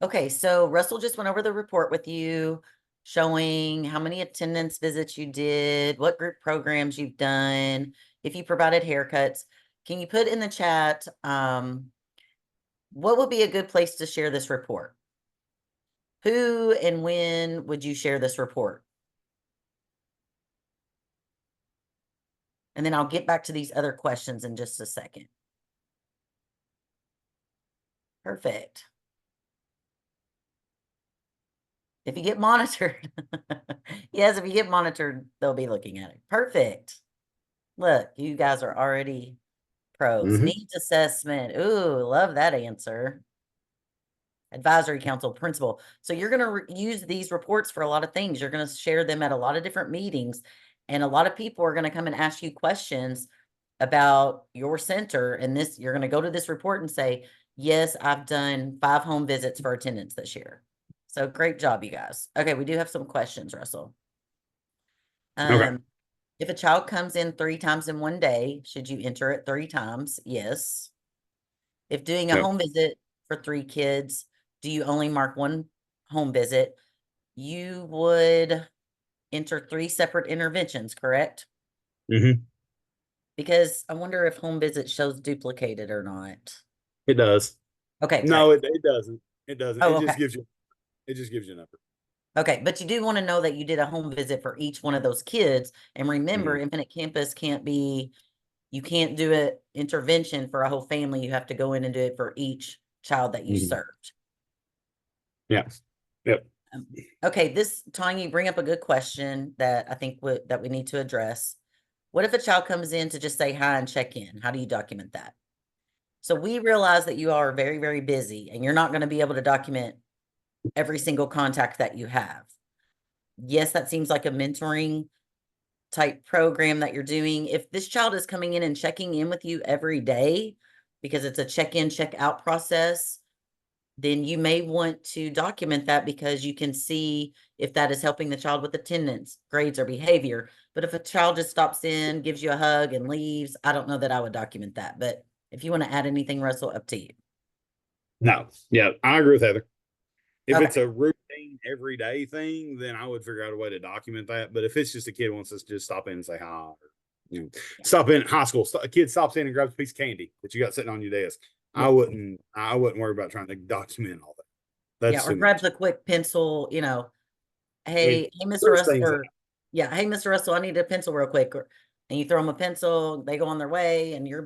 Okay, so Russell just went over the report with you, showing how many attendance visits you did, what group programs you've done, if you provided haircuts. Can you put in the chat what would be a good place to share this report? Who and when would you share this report? And then I'll get back to these other questions in just a second. Perfect. If you get monitored, yes, if you get monitored, they'll be looking at it. Perfect. Look, you guys are already pros. Needs assessment. Ooh, love that answer. Advisory council, principal. So you're going to use these reports for a lot of things. You're going to share them at a lot of different meetings. And a lot of people are going to come and ask you questions about your center. And this, you're going to go to this report and say, yes, I've done 5 home visits for attendance this year. So great job, you guys. Okay, we do have some questions, Russell. Okay. If a child comes in 3 times in one day, should you enter it 3 times? Yes. If doing a Yep. home visit for 3 kids, do you only mark 1 home visit? You would enter 3 separate interventions, correct? Because I wonder if home visit shows duplicated or not. It does. Okay, No, great. it doesn't. It doesn't. Oh, It just okay. gives you a number. Okay, but you do want to know that you did a home visit for each one of those kids. And remember, Infinite Campus can't be, you can't do an intervention for a whole family. You have to go in and do it for each child that you served. Yeah. Yep. Okay, this, Tanya, you bring up a good question that I think that we need to address. What if a child comes in to just say hi and check in? How do you document that? So we realize that you are very, very busy and you're not going to be able to document every single contact that you have. Yes, that seems like a mentoring type program that you're doing. If this child is coming in and checking in with you every day, because it's a check-in, check-out process, then you may want to document that because you can see if that is helping the child with attendance, grades, or behavior. But if a child just stops in, gives you a hug and leaves, I don't know that I would document that. But if you want to add anything, Russell, up to you. No. Yeah, I agree with Heather. If Okay. it's a routine everyday thing, then I would figure out a way to document that. But if it's just a kid wants us to just stop in and say hi, or, stop in high school, a kid stops in and grabs a piece of candy that you got sitting on your desk, I wouldn't worry about trying to document all that. That's or grabs a quick pencil, hey, Mr. Russell, hey, Mr. Russell, I need a pencil real quick. And you throw them a pencil, they go on their way, and you're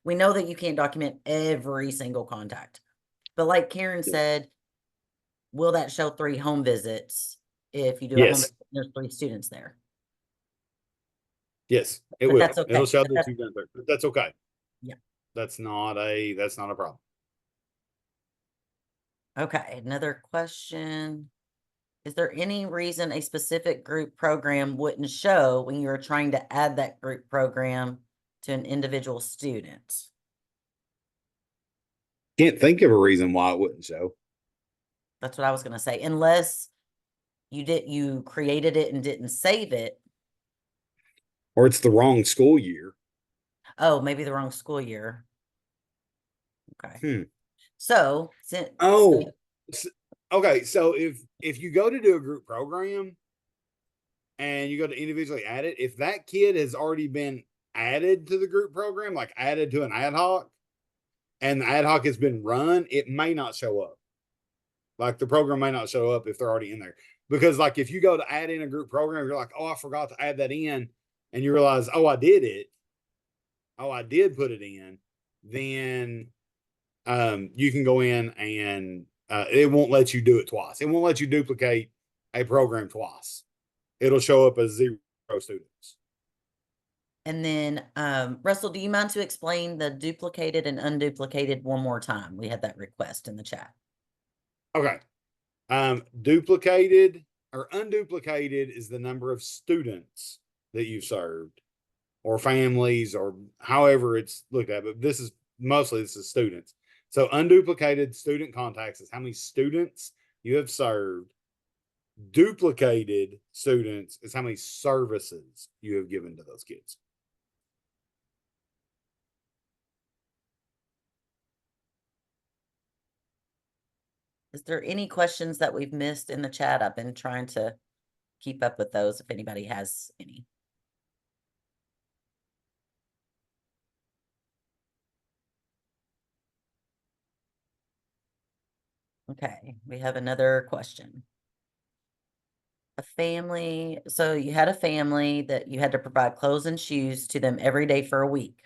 we know that you can't document every single contact. But like Karen said, will that show 3 home visits if you do a home visit? There's 3 students there. Yes, it But will. that's okay. It'll show that you've done there. But that's okay. Yeah. That's not a problem. Okay, another question. Is there any reason a specific group program wouldn't show when you're trying to add that group program to an individual student? Can't think of a reason why it wouldn't show. That's what I was going to say. Unless you created it and didn't save it. Or it's the wrong school year. Oh, maybe the wrong school year. Okay. So, okay. So if you go to do a group program and you go to individually add it, if that kid has already been added to the group program, like added to an ad hoc, and the ad hoc has been run, it may not show up. Like the program may not show up if they're already in there. Because like if you go to add in a group program, you're like, oh, I forgot to add that in. And you realize, oh, I did it. Oh, I did put it in. Then you can go in and it won't let you do it twice. It won't let you duplicate a program twice. It'll show up as 0 students. And then, Russell, do you mind to explain the duplicated and unduplicated one more time? We had that request in the chat. Okay. Duplicated or unduplicated is the number of students that you've served or families or however it's looked at, but this is students. So unduplicated student contacts is how many students you have served. Duplicated students is how many services you have given to those kids. Is there any questions that we've missed in the chat? I've been trying to keep up with those if anybody has any. Okay, we have another question. A family, so you had a family that you had to provide clothes and shoes to them every day for a week.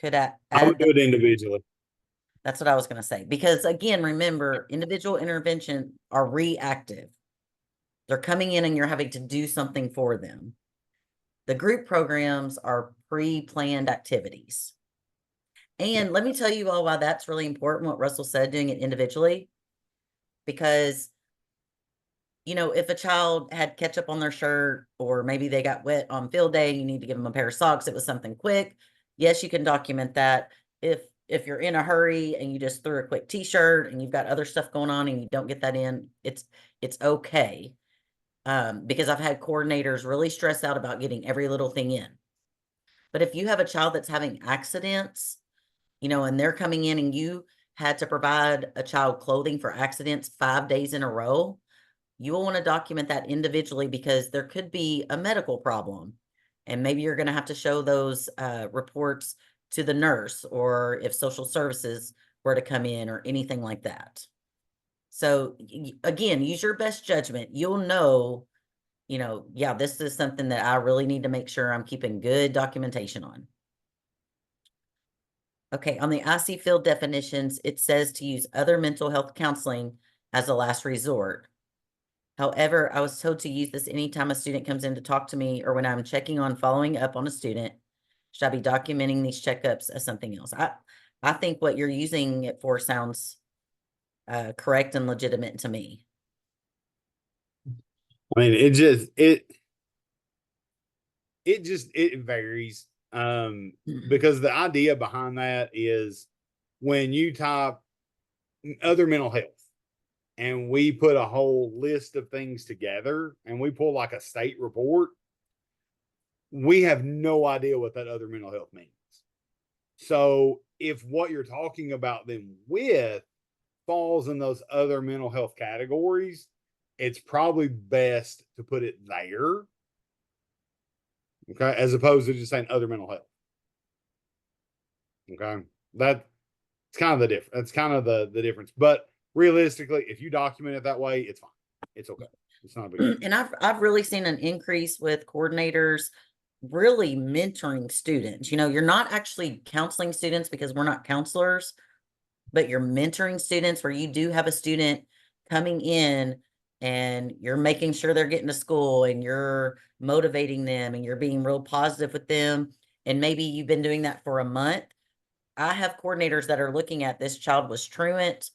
Could I I would add do that? it individually. That's what I was gonna say, because again, remember, individual intervention are reactive. They're coming in and you're having to do something for them. The group programs are pre-planned activities. And let me tell you all why that's really important, what Russell said, doing it individually. Because, you know, if a child had ketchup on their shirt, or maybe they got wet on field day and you need to give them a pair of socks, it was something quick. Yes, you can document that. If you're in a hurry and you just threw a quick t-shirt and you've got other stuff going on and you don't get that in, it's okay. Because I've had coordinators really stress out about getting every little thing in. But if you have a child that's having accidents, you know, and they're coming in and you had to provide a child clothing for accidents 5 days in a row, you will want to document that individually, because there could be a medical problem. And maybe you're going to have to show those reports to the nurse, or if social services were to come in or anything like that. So again, use your best judgment. You'll know, you know, yeah, this is something that I really need to make sure I'm keeping good documentation on. Okay, on the IC field definitions, it says to use other mental health counseling as a last resort. However, I was told to use this anytime a student comes in to talk to me, or when I'm checking on following up on a student. Should I be documenting these checkups as something else? I think what you're using it for sounds correct and legitimate to me. I mean, it varies. Because the idea behind that is when you type other mental health and we put a whole list of things together and we pull like a state report, we have no idea what that other mental health means. So if what you're talking about them with falls in those other mental health categories, it's probably best to put it there. Okay. As opposed to just saying other mental health. Okay. That's kind of the difference. That's kind of the difference. But realistically, if you document it that way, it's fine. It's okay. It's not a big deal. And I've really seen an increase with coordinators really mentoring students. You know, you're not actually counseling students because we're not counselors, but you're mentoring students, where you do have a student coming in and you're making sure they're getting to school and you're motivating them and you're being real positive with them. And maybe you've been doing that for a month. I have coordinators that are looking at, this child was truant,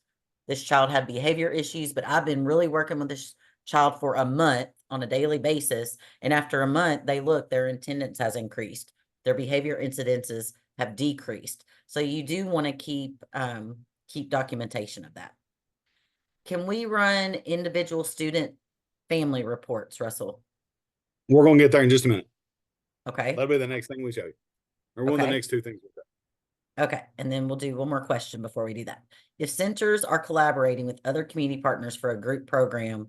this child had behavior issues, but I've been really working with this child for a month on a daily basis. And after a month, they look, their attendance has increased. Their behavior incidences have decreased. So you do want to keep documentation of that. Can we run individual student family reports, Russell? We're going to get there in just a minute. Okay. That'll be the next thing we show you. Or one of the Okay. next two things we'll show. Okay, and then we'll do one more question before we do that. If centers are collaborating with other community partners for a group program,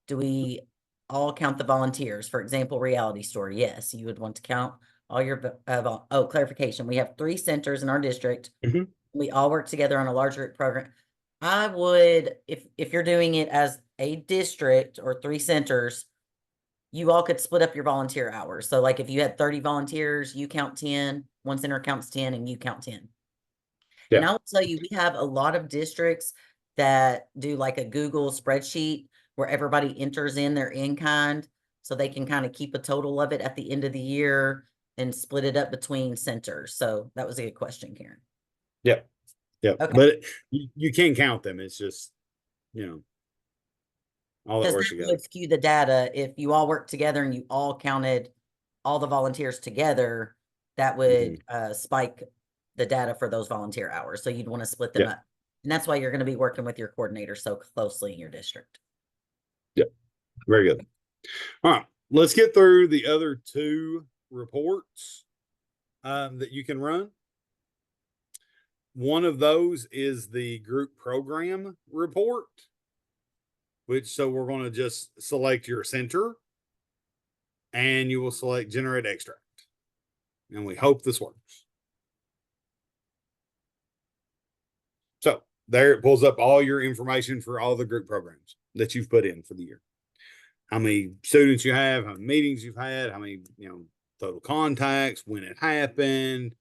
do we all count the volunteers? For example, Reality Story. Yes, you would want to count all your, clarification. We have 3 centers in our district. Mhm. We all work together on a large group program. I would, if you're doing it as a district or 3 centers, you all could split up your volunteer hours. So like if you had 30 volunteers, you count 10, one center counts 10, and you count 10. Yeah. And I will tell you, we have a lot of districts that do like a Google spreadsheet where everybody enters in their in-kind, so they can kind of keep a total of it at the end of the year and split it up between centers. So that was a good question, Karen. Yeah. Yeah. Okay. But you can count them. It's just, you know, all that Because works that together. would skew the data. If you all worked together and you all counted all the volunteers together, that would spike the data for those volunteer hours. So you'd want to split them Yeah. up. And that's why you're going to be working with your coordinator so closely in your district. Yep. Very good. All right. Let's get through the other 2 reports that you can run. One of those is the group program report, so we're going to just select your center and you will select generate extract. And we hope this works. So there it pulls up all your information for all the group programs that you've put in for the year. How many students you have, how many meetings you've had, how many, total contacts, when it happened,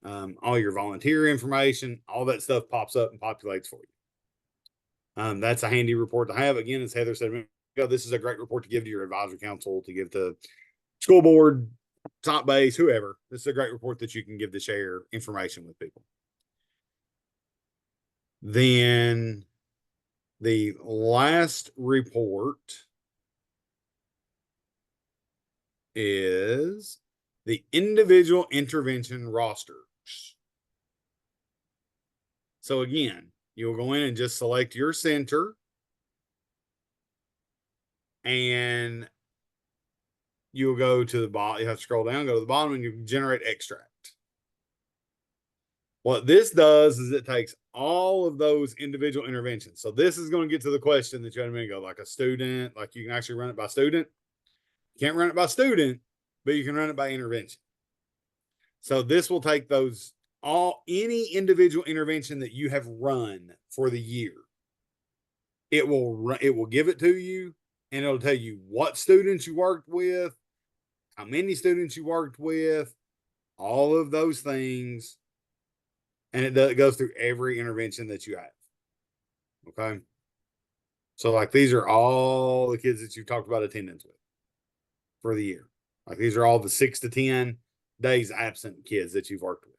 all your volunteer information, all that stuff pops up and populates for you. That's a handy report to have. Again, as Heather said, this is a great report to give to your advisory council, to give to school board, top base, whoever. This is a great report that you can give to share information with people. Then the last report is the individual intervention rosters. So again, you'll go in and just select your center, and you'll go to the bottom. You have to scroll down, go to the bottom, and you generate extract. What this does is it takes all of those individual interventions. So this is going to get to the question that you had a minute ago, like a student, like you can actually run it by student. You can't run it by student, but you can run it by intervention. So this will take those any individual intervention that you have run for the year. It will give it to you, and it'll tell you what students you worked with, how many students you worked with, all of those things. And it goes through every intervention that you have. Okay. So like these are all the kids that you've talked about attendance with for the year. Like these are all the 6 to 10 days absent kids that you've worked with.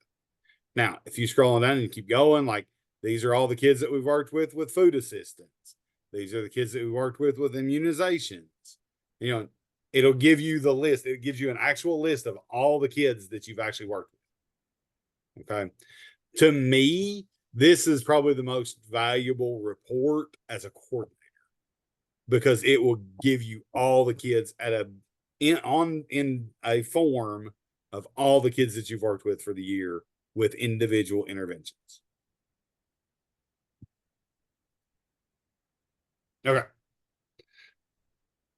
Now, if you scroll down and you keep going, like these are all the kids that we've worked with food assistance. These are the kids that we worked with immunizations. It'll give you the list. It gives you an actual list of all the kids that you've actually worked with. Okay. To me, this is probably the most valuable report as a coordinator, because it will give you all the kids in a form of all the kids that you've worked with for the year with individual interventions. Okay.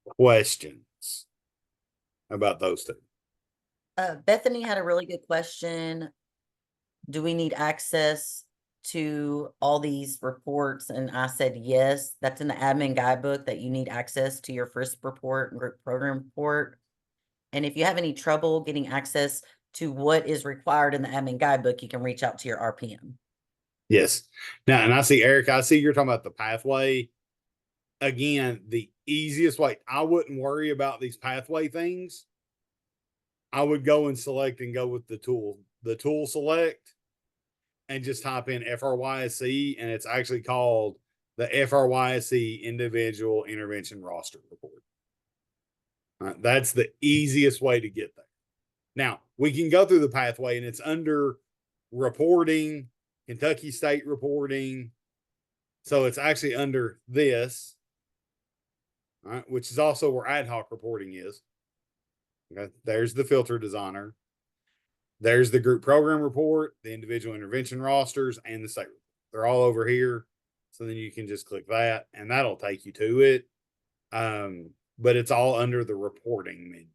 Questions about those two? Bethany had a really good question. Do we need access to all these reports? And I said, yes, that's in the admin guidebook, that you need access to your FRYSC report and group program report. And if you have any trouble getting access to what is required in the admin guidebook, you can reach out to your RPM. Yes. Now, and I see, Eric, you're talking about the pathway. Again, the easiest way, I wouldn't worry about these pathway things. I would go and select and go with the tool select, and just type in FRYSC, and it's actually called the FRYSC Individual Intervention Roster Report. That's the easiest way to get there. Now, we can go through the pathway, and it's under reporting, Kentucky State reporting. So it's actually under this, which is also where ad hoc reporting is. Okay, there's the filter designer. There's the group program report, the individual intervention rosters, and the state report. They're all over here. So then you can just click that, and that'll take you to it. But it's all under the reporting menu.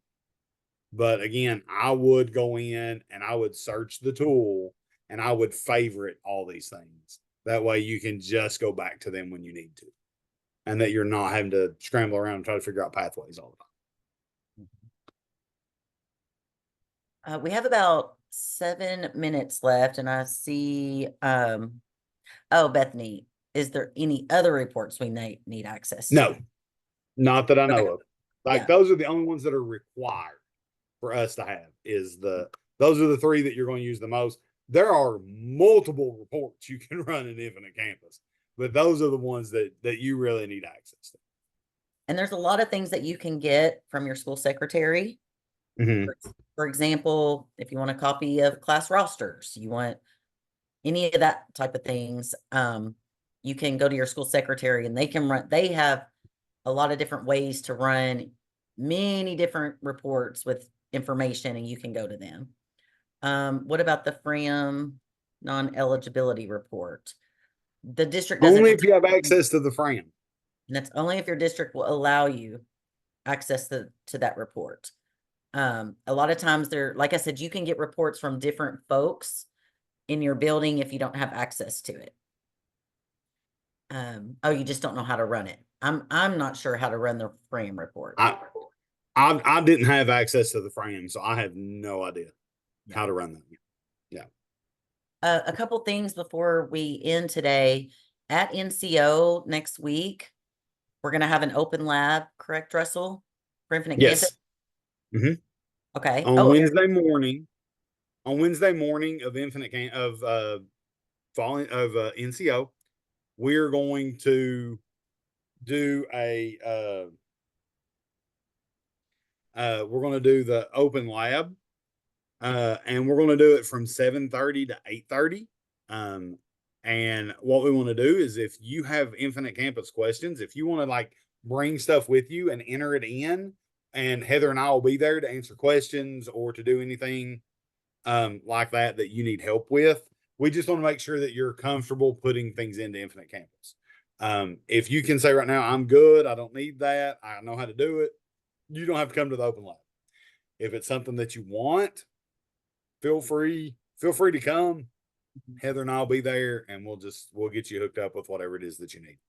But again, I would go in and I would search the tool, and I would favorite all these things. That way you can just go back to them when you need to, and that you're not having to scramble around and try to figure out pathways all the time. We have about 7 minutes left, and I see, oh, Bethany, is there any other reports we need access to? No, not that I know of. Like, Yeah. those are the only ones that are required for us to have. Those are the 3 that you're going to use the most. There are multiple reports you can run in Infinite Campus, but those are the ones that you really need access to. And there's a lot of things that you can get from your school secretary. Mm-hmm. For example, if you want a copy of class rosters, you want any of that type of things, you can go to your school secretary, and they have a lot of different ways to run many different reports with information, and you can go to them. What about the FRYSC non-eligibility report? The district doesn't Only if you have access to the FRYSC. And that's only if your district will allow you access to that report. A lot of times like I said, you can get reports from different folks in your building if you don't have access to it. Oh, you just don't know how to run it. I'm not sure how to run the frame report. I didn't have access to the frame, so I have no idea how to run that. A couple things before we end today. At NCO next week, we're going to have an open lab, correct, Russell? For Infinite Yes. Campus? Okay. On Oh, Wednesday morning, of NCO, we're going to do we're going to do the open lab, and we're going to do it from 7:30 to 8:30. And what we want to do is, if you have Infinite Campus questions, if you want to like bring stuff with you and enter it in, and Heather and I will be there to answer questions or to do anything like that you need help with. We just want to make sure that you're comfortable putting things into Infinite Campus. If you can say right now, I'm good, I don't need that, I know how to do it, you don't have to come to the open lab. If it's something that you want, feel free to come. Heather and I'll be there, and we'll get you hooked up with whatever it is that you need.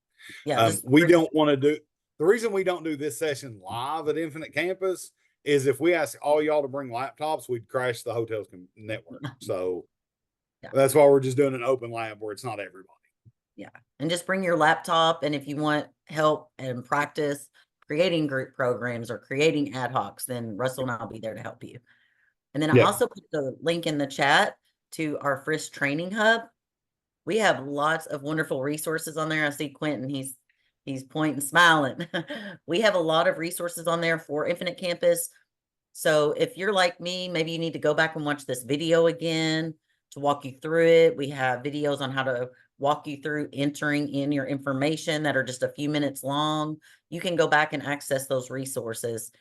yeah. We don't want to do, the reason we don't do this session live at Infinite Campus is if we ask all y'all to bring laptops, we'd crash the hotel's network. So that's why we're just doing an open lab where it's not everybody. Yeah. And just bring your laptop. And if you want help and practice creating group programs or creating ad hocs, then Russell and I'll be there to help you. And then I also put the link in the chat to our FRYSC training hub. We have lots of wonderful resources on there. I see Quentin, he's pointing, smiling. We have a lot of resources on there for Infinite Campus. So if you're like me, maybe you need to go back and watch this video again to walk you through it. We have videos on how to walk you through entering in your information that are just a few minutes long. You can go back and access those resources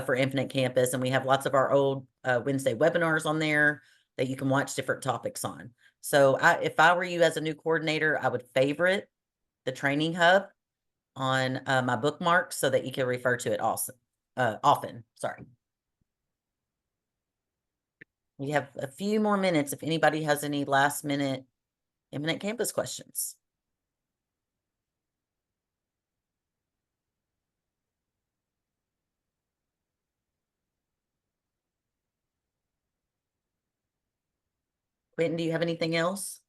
for Infinite Campus. And we have lots of our old Wednesday webinars on there that you can watch different topics on. So if I were you as a new coordinator, I would favorite the training hub on my bookmarks so that you can refer to it often. Sorry. We have a few more minutes if anybody has any last minute Infinite Campus questions. Quentin, do you have anything else?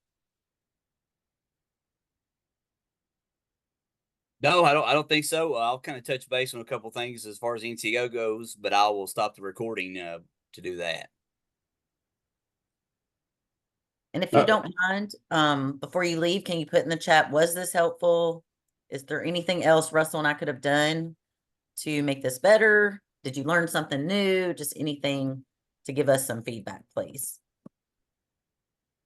No, I don't think so. I'll kind of touch base on a couple things as far as NCO goes, but I will stop the recording to do that. And if you don't mind, before you leave, can you put in the chat, was this helpful? Is there anything else Russell and I could have done to make this better? Did you learn something new? Just anything to give us some feedback, please.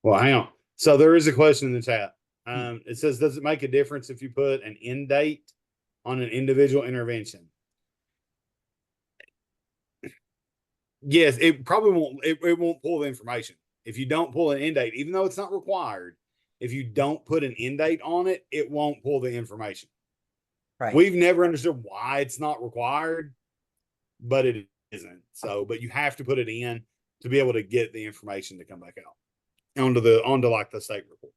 Well, hang on. So there is a question in the chat. It says, does it make a difference if you put an end date on an individual intervention? Yes, it probably won't. It won't pull the information. If you don't pull an end date, even though it's not required, if you don't put an end date on it, it won't pull the information. Right. We've never understood why it's not required, but it isn't. So, but you have to put it in to be able to get the information to come back out onto like the state report.